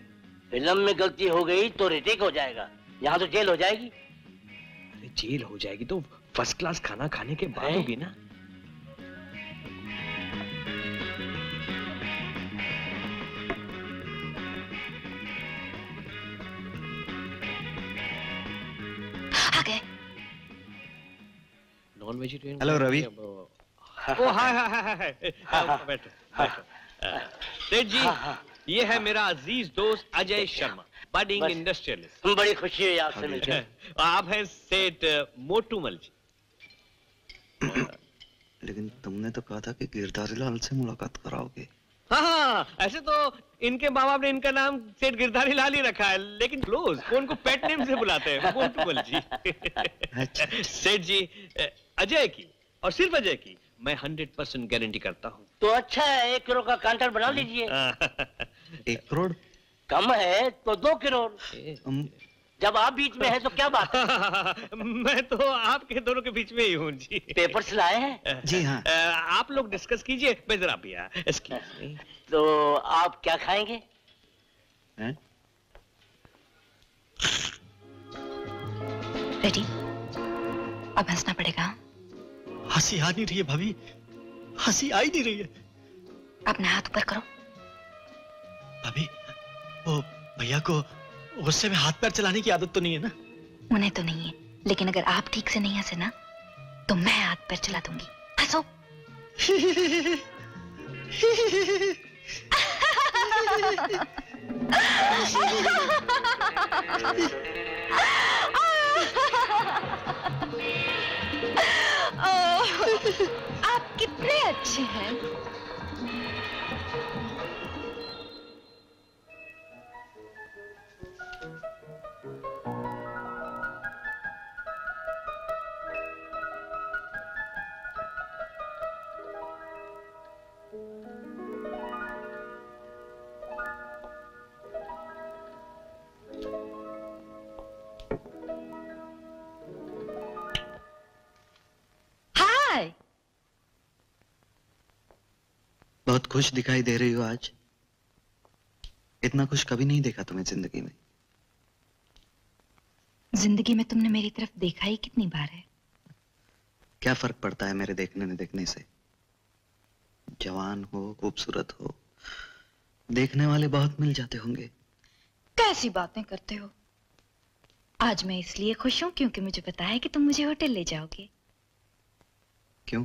फिल्म में गलती हो गई तो रिटेक हो जाएगा, यहाँ तो जेल हो जाएगी। अरे जेल हो जाएगी तो फर्स्ट क्लास खाना खाने के बाद होगी ना। आ गए। Non vegetarian. हेलो रवि। ओ हाय हाय हाय हाय, बैठो बैठो। सेठ जी, ये है मेरा अजीज दोस्त अजय शर्मा, बडिंग इंडस्ट्रियलिस्ट। बड़ी खुशी है आपसे मिलकर। आप हैं सेठ मोटूमल जी। लेकिन तुमने तो कहा था कि गिरधारी लाल से मुलाकात कराओगे। हाँ, ऐसे तो इनके माँ बाप ने इनका नाम सेठ गिरधारी लाल ही रखा है, लेकिन क्लोज वो उनको पेट नेम से बुलाते हैं, मोटूमल जी। सेठ जी, अजय की और सिर्फ अजय की मैं 100% गारंटी करता हूँ। तो अच्छा है, 1 करोड़ का कॉन्ट्रैक्ट बना लीजिए। 1 करोड़? कम है तो 2 करोड़। जब आप बीच में हैं तो क्या बात है? मैं तो आपके दोनों के बीच में ही हूँ जी। पेपर्स लाए हैं? जी हाँ। आप लोग डिस्कस कीजिए, मैं जरा भी एक्सक्यूज मी। तो आप क्या खाएंगे? रेडी? अब हंसना पड़ेगा। हंसी आ नहीं रही है भाभी, हंसी आ ही नहीं रही है। अपना हाथ ऊपर करो। भाभी, वो भैया को गुस्से में हाथ पैर चलाने की आदत तो नहीं है ना? उन्हें तो नहीं है, लेकिन अगर आप ठीक से नहीं हंसे ना तो मैं हाथ पैर चला दूंगी। हंसो। आप कितने अच्छे हैं। बहुत खुश दिखाई दे रही हो आज। इतना खुश कभी नहीं देखा तुम्हें जिंदगी में। जिंदगी में तुमने मेरी तरफ देखा ही कितनी बार है? क्या फर्क पड़ता है मेरे देखने न देखने से? जवान हो, खूबसूरत हो, देखने वाले बहुत मिल जाते होंगे। कैसी बातें करते हो? आज मैं इसलिए खुश हूँ क्योंकि मुझे पता है कि तुम मुझे होटल ले जाओगे। क्यों?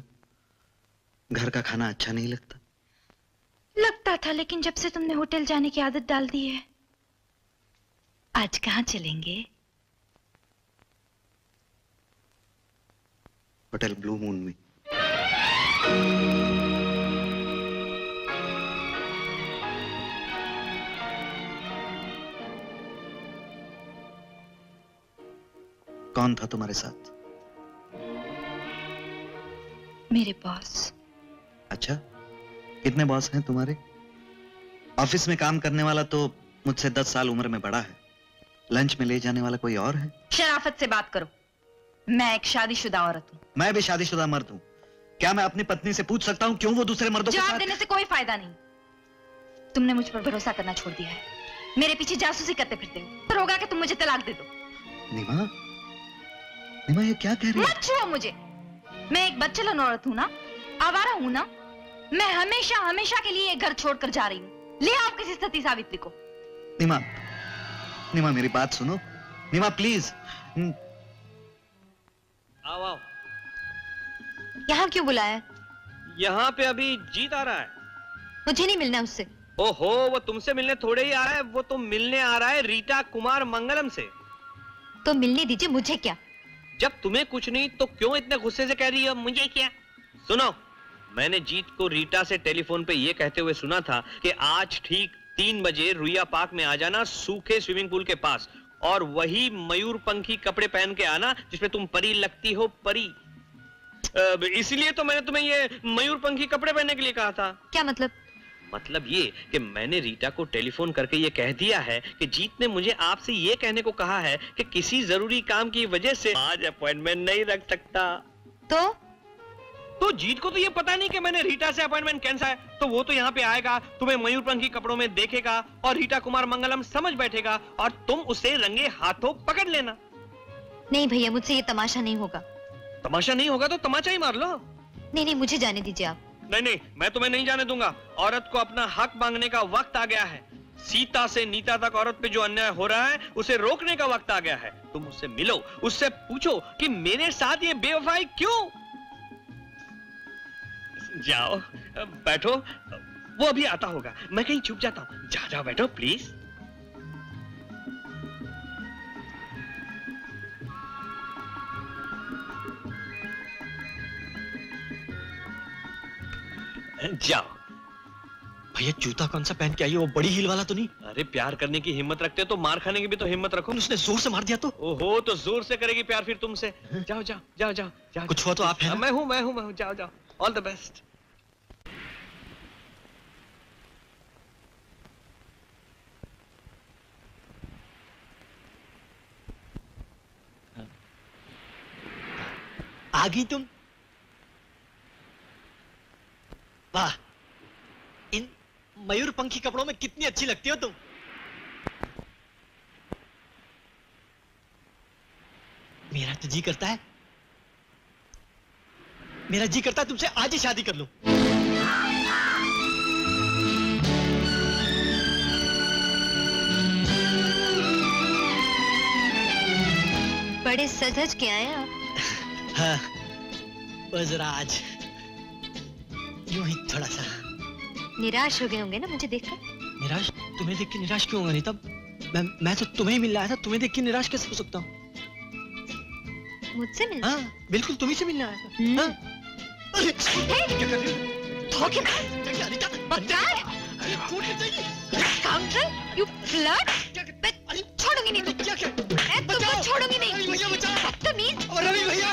घर का खाना अच्छा नहीं लगता? लगता था, लेकिन जब से तुमने होटल जाने की आदत डाल दी है। आज कहाँ चलेंगे? होटल ब्लू मून में। कौन था तुम्हारे साथ? मेरे बॉस। अच्छा, कितने बॉस हैं तुम्हारे? ऑफिस में काम करने वाला तो मुझसे 10 साल उम्र में बड़ा है। लंच में ले जाने वाला कोई और है? शराफत से बात करो। मैं एक शादीशुदा औरत हूँ। मैं भी शादीशुदा मर्द हूँ। क्या मैं अपनी पत्नी से पूछ सकता हूँ क्यों वो दूसरे मर्दों के साथ? जवाब देने से कोई फायदा नहीं। तुमने मुझ पर भरोसा करना छोड़ दिया है। मेरे पीछे जासूसी करते फिरते हो। तो होगा कि तुम मुझे तलाक दे दो। निमा, निमा ये क्या कह रही है? मत छुओ मुझे। मैं एक बच्चलन औरत हूँ ना, आवारा हूँ ना। मैं हमेशा हमेशा के लिए घर छोड़कर जा रही हूँ। ले आओ किसी सती सावित्री को। निमा, निमा मेरी बात सुनो। निमा प्लीज। आओ आओ। यहाँ क्यों बुलाया? यहाँ पे अभी जीत आ रहा है। मुझे नहीं मिलना उससे। ओहो, वो तुमसे मिलने थोड़े ही आ रहा है, वो तो मिलने आ रहा है रीटा कुमार मंगलम से। तो मिलने दीजिए, मुझे क्या? जब तुम्हें कुछ नहीं तो क्यों इतने गुस्से से कह रही हो मुझे क्या? सुनो, मैंने जीत को रीटा से टेलीफोन पे ये कहते हुए सुना था कि आज ठीक 3 बजे रुइया पार्क में आ जाना, सूखे स्विमिंग पूल के पास, और वही मयूर पंखी कपड़े पहन के आना जिसमें तुम परी लगती हो, परी। इसलिए तो मैंने तुम्हें ये मयूर पंखी कपड़े पहनने के लिए कहा था। क्या मतलब? मतलब ये कि मैंने रीटा को टेलीफोन करके ये कह दिया है कि जीत ने मुझे आपसे ये कहने को कहा है कि किसी जरूरी काम की वजह से आज अपॉइंटमेंट नहीं रख सकता। तो जीत को तो ये पता नहीं कि मैंने रीटा से अपॉइंटमेंट कैंसिल है। तो वो तो यहाँ पे आएगा, तुम्हें मयूरपंखी कपड़ों में देखेगा और रीटा कुमार मंगलम समझ बैठेगा और तुम उसे रंगे हाथों पकड़ लेना। नहीं भैया, मुझसे ये तमाशा नहीं होगा। तमाशा नहीं होगा तो तमाचा ही मार लो। नहीं नहीं, मुझे जाने दीजिए आप। नहीं नहीं, मैं तुम्हें नहीं जाने दूंगा। औरत को अपना हक मांगने का वक्त आ गया है। सीता से नीता तक औरत पे जो अन्याय हो रहा है उसे रोकने का वक्त आ गया है। तुम उससे मिलो, उससे पूछो कि मेरे साथ ये बेवफाई क्यों। जाओ बैठो, वो अभी आता होगा। मैं कहीं छुप जाता हूँ। जा जाओ बैठो प्लीज। जाओ। भैया जूता कौन सा पहन के आई है? वो बड़ी हील वाला तो नहीं? अरे प्यार करने की हिम्मत रखते हो तो मार खाने की भी तो हिम्मत रखो। उसने जोर से मार दिया तो? ओहो, तो जोर से करेगी प्यार फिर तुमसे। जाओ जाओ जाओ जाओ जाओ। कुछ हुआ तो आप हैं ना? मैं हूँ। जाओ जाओ। All the best. आ गई तुम? वाह, इन मयूर पंखी कपड़ों में कितनी अच्छी लगती हो तुम। मेरा तो जी करता है, मेरा जी करता है तुमसे आज ही शादी कर लूं। बड़े सज के आए आप। हाँ, बस जरा आज यूं ही थोड़ा सा निराश हो गए होंगे ना मुझे देखकर? निराश? तुम्हें देख के निराश क्यों होगा? नहीं तब मैं तो तुम्हें ही मिलने आया था। तुम्हें देख के निराश कैसे हो सकता हूँ? मुझसे मिलने? हाँ, बिल्कुल तुम्ही से मिलने आया था। हाँ? अरे, क्या कर रही हो? धोखेबाज! Scoundrel, you flirt! मैं छोड़ूंगी नहीं तुझे। मैं तुमको छोड़ूंगी नहीं। बदतमीज! रवि भैया!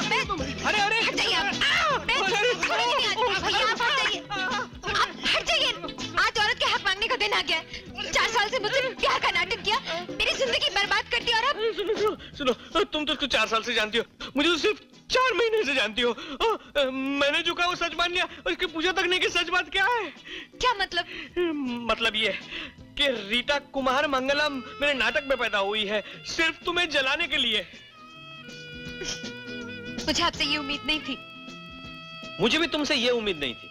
अरे हट जाइए आप! मैं छोड़ूंगी नहीं आज। भैया आप हट जाइए। आप हट जाइए। आज औरत के हक मांगने का दिन आ गया है। 4 साल से मुझसे प्यार का नाटक किया, मेरी जिंदगी बर्बाद कर दी, और अब सुनो, तुम तो उसको 4 साल से जानती हो, मुझे तो सिर्फ 4 महीने से जानती हो। मैंने जो कहा वो सच मान लिया, उसकी पूछा तक नहीं कि सच बात क्या है। क्या मतलब? मतलब ये कि रीटा कुमार मंगलम मेरे नाटक में पैदा हुई है, सिर्फ तुम्हें जलाने के लिए। मुझे आपसे ये उम्मीद नहीं थी। मुझे भी तुमसे ये उम्मीद नहीं थी।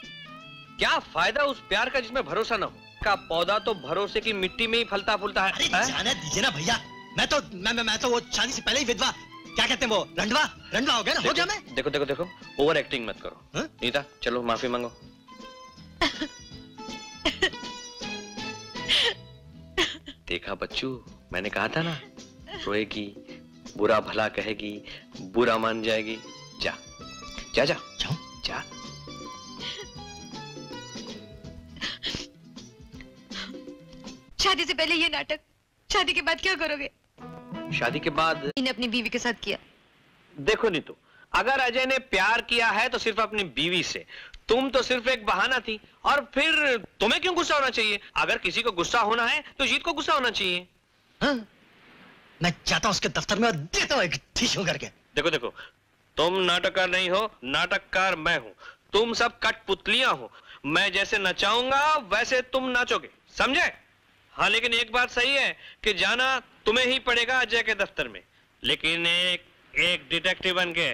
क्या फायदा उस प्यार का जिसमें भरोसा ना हो? का पौधा तो भरोसे की मिट्टी में ही फलता फूलता है। अरे जाने दीजिए ना भैया, मैं तो वो शादी से पहले ही विधवा, क्या कहते हैं वो, रंडवा हो गया ना। हो गया मैं। देखो देखो देखो, ओवर एक्टिंग मत करो। हाँ? नीता चलो माफी मांगो। देखा बच्चू, मैंने कहा था ना, रोएगी, बुरा भला कहेगी, बुरा मान जाएगी। जा जा जा जाओ जा। शादी से पहले ये नाटक, शादी के बाद क्या करोगे? शादी के बाद इन्हें अपनी बीवी के साथ किया। देखो नीतू, अगर अजय ने प्यार किया है तो सिर्फ अपनी बीवी से, तुम तो सिर्फ एक बहाना थी। और फिर तुम्हें क्यों गुस्सा होना चाहिए? अगर किसी को गुस्सा होना है तो जीत को गुस्सा होना चाहिए। हाँ? मैं जाता हूं उसके दफ्तर में और देता हूं एक ठीशू करके। देखो देखो, तुम नाटककार नहीं हो, नाटककार मैं हूं। तुम सब कठपुतलियां हो। मैं जैसे नचाऊंगा वैसे तुम नाचोगे, समझे? हाँ, लेकिन एक बात सही है कि जाना तुम्हें ही पड़ेगा अजय के दफ्तर में, लेकिन एक डिटेक्टिव बन के,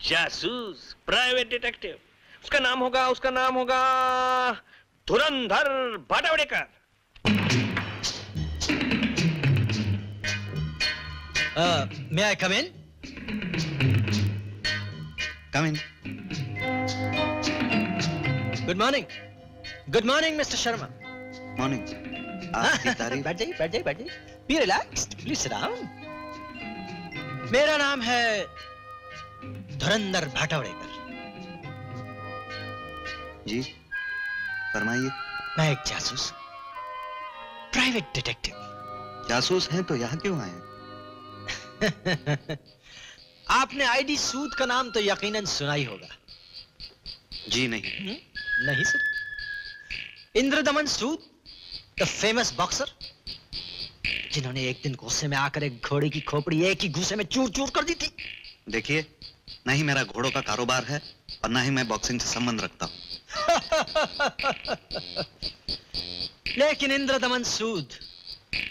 जासूस, प्राइवेट डिटेक्टिव। उसका नाम होगा धुरंधर भाटावड़ेकर। May I come in? Come in. Good morning. Good morning, Mr. Sharma. Morning. आपकी तारीफ। बैठ जाइए। Be relaxed. Please sit down. मेरा नाम है धुरंधर भाटावड़ेकर। जी, फरमाइए। मैं एक जासूस, प्राइवेट डिटेक्टिव। जासूस हैं तो यहाँ क्यों आए? आपने आईडी सूद का नाम तो यकीनन सुना ही होगा। जी नहीं। नहीं sir. Indradaman Sood, the famous boxer, जिन्होंने एक दिन गुस्से में आकर एक घोड़े की खोपड़ी एक ही घूसे में चूर चूर कर दी थी। देखिए, ना ही मेरा घोड़ों का कारोबार है और ना ही मैं बॉक्सिंग से संबंध रखता हूँ। लेकिन इंद्रदमन सूद,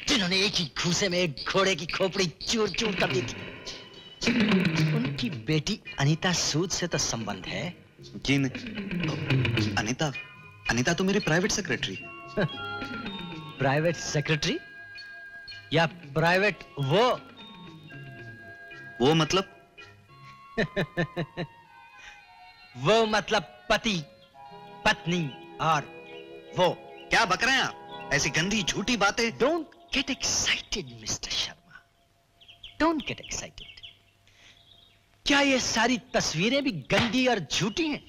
जिन्होंने एक ही घूसे में एक घोड़े की खोपड़ी चूर चूर कर दी थी, उनकी बेटी अनीता सूद से तो संबंध है। जी नहीं। तो अनीता तो मेरी प्राइवेट सेक्रेटरी। प्राइवेट सेक्रेटरी या प्राइवेट वो मतलब? वो मतलब पति, पत्नी और वो। क्या बक रहे हैं आप? ऐसी गंदी झूठी बातें। Don't get excited mister Sharma, don't get excited. क्या ये सारी तस्वीरें भी गंदी और झूठी हैं?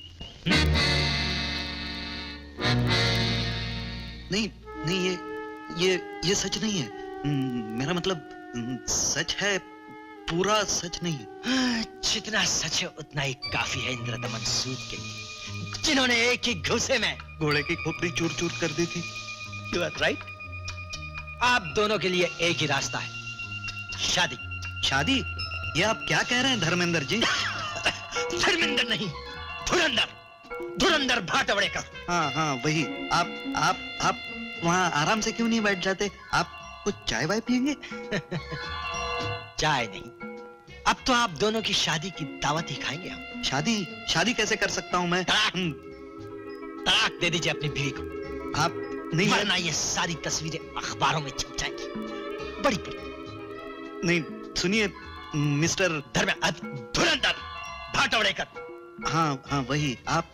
नहीं, ये सच नहीं है। मेरा मतलब सच है, पूरा सच नहीं। जितना सच है उतना ही काफी है इंद्रदमन सूद के लिए, जिन्होंने एक ही घूसे में घोड़े की खोपड़ी चूर चूर कर दी थी। You are right. आप दोनों के लिए एक ही रास्ता है, शादी। शादी? ये आप क्या कह रहे हैं धर्मेंद्र जी? धर्मेंद्र नहीं, धुरंधर भाटावड़ेकर। हाँ, वही। आप वहाँ आराम से क्यों नहीं बैठ जाते? आप कुछ चाय वाय पियेंगे? चाय नहीं, अब तो आप दोनों की शादी की दावत ही खाएंगे हम। शादी कैसे कर सकता हूँ मैं? तलाक दे दीजिए अपनी बीवी को। आप नहीं, वरना ये सारी तस्वीरें अखबारों में छप जाएंगी, बड़ी। नहीं, सुनिए मिस्टर धुरंधर भाटावड़ेकर। हाँ, वही। आप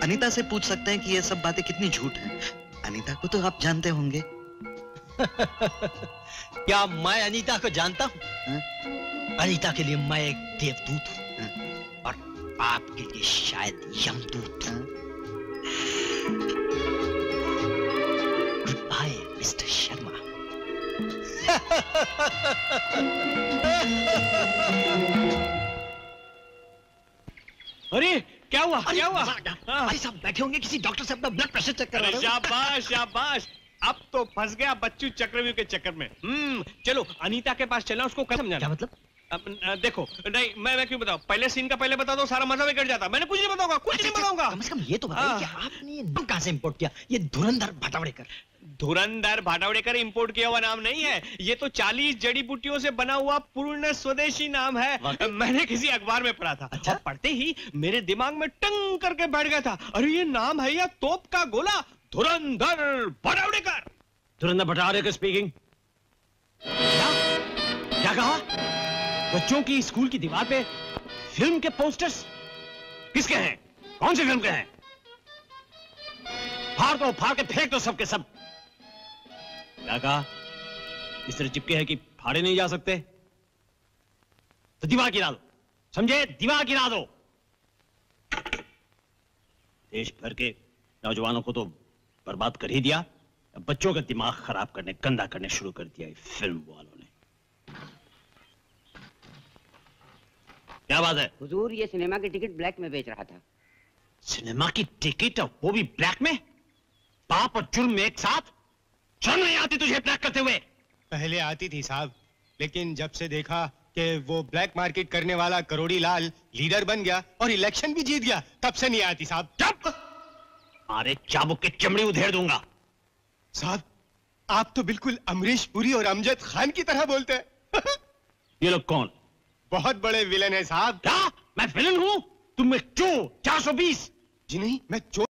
अनीता से पूछ सकते हैं कि ये सब बातें कितनी झूठ हैं। अनीता को तो आप जानते होंगे। क्या मैं अनीता को जानता हूँ? अनीता के लिए मैं एक देवदूत हूँ और आपके लिए शायद यमदूत। Goodbye mister Sharma. अरे क्या हुआ? भाई साहब बैठे होंगे, किसी डॉक्टर से अपना ब्लड प्रेशर चेक करा रहे हो। शाबाश, अब तो फंस गया बच्चू चक्रव्यूह के चक्कर में। चलो अनीता के पास चलना, उसको क्या समझाना? क्या मतलब? देखो, नहीं मैं क्यों बताऊं? पहले सीन का पहले बता दो, सारा मजा बिगड़ जाता। मैंने कुछ नहीं बताऊंगा, कुछ नहीं बताऊंगा। कम से कम ये तो बताइए कि आपने ये नाम कहां से इंपोर्ट किया? ये धुरंधर भाटावड़ेकर। धुरंधर भाटावड़ेकर इंपोर्ट किया हुआ नाम नहीं है, ये तो 40 जड़ी बूटियों से बना हुआ पूर्ण स्वदेशी नाम है। मैंने किसी अखबार में पढ़ा था। अच्छा? और पढ़ते ही मेरे दिमाग में टंग करके बैठ गया था, अरे ये नाम है या तोप का गोला, धुरंधर भाटावड़ेकर। धुरंधर भाटावड़ेकर स्पीकिंग। कहा? बच्चों की स्कूल की दीवार पे फिल्म के पोस्टर्स? किसके हैं? कौन सी फिल्म के हैं? फाड़ दो, फाड़ के फेंक दो सबके सब। क्या कहा? इस तरह चिपके हैं कि फाड़े नहीं जा सकते? तो दीवार गिरा दो, समझे? दीवार गिरा दो। देश भर के नौजवानों को तो बर्बाद कर ही दिया, अब बच्चों का दिमाग खराब करने, गंदा करने शुरू कर दिया फिल्म वालों ने। क्या बात है? हुजूर, ये सिनेमा की टिकट ब्लैक में बेच रहा था। सिनेमा की टिकट, वो भी ब्लैक में? पाप और जुर्म एक साथ? शर्म नहीं आती तुझे ब्लैक करते हुए? पहले आती थी साहब, लेकिन जब से देखा कि वो ब्लैक मार्केट करने वाला करोड़ी लाल लीडर बन गया और इलेक्शन भी जीत गया, तब से नहीं आती साहब। चुप! अरे चाबुक की चमड़ी उधेड़ दूंगा। साहब, आप तो बिल्कुल अमरीश पुरी और अमजद खान की तरह बोलते हैं। ये लोग कौन? बहुत बड़े विलन है साहब। क्या? मैं विलन हूँ? तुम एक चोर 420? जी नहीं, मैं चोर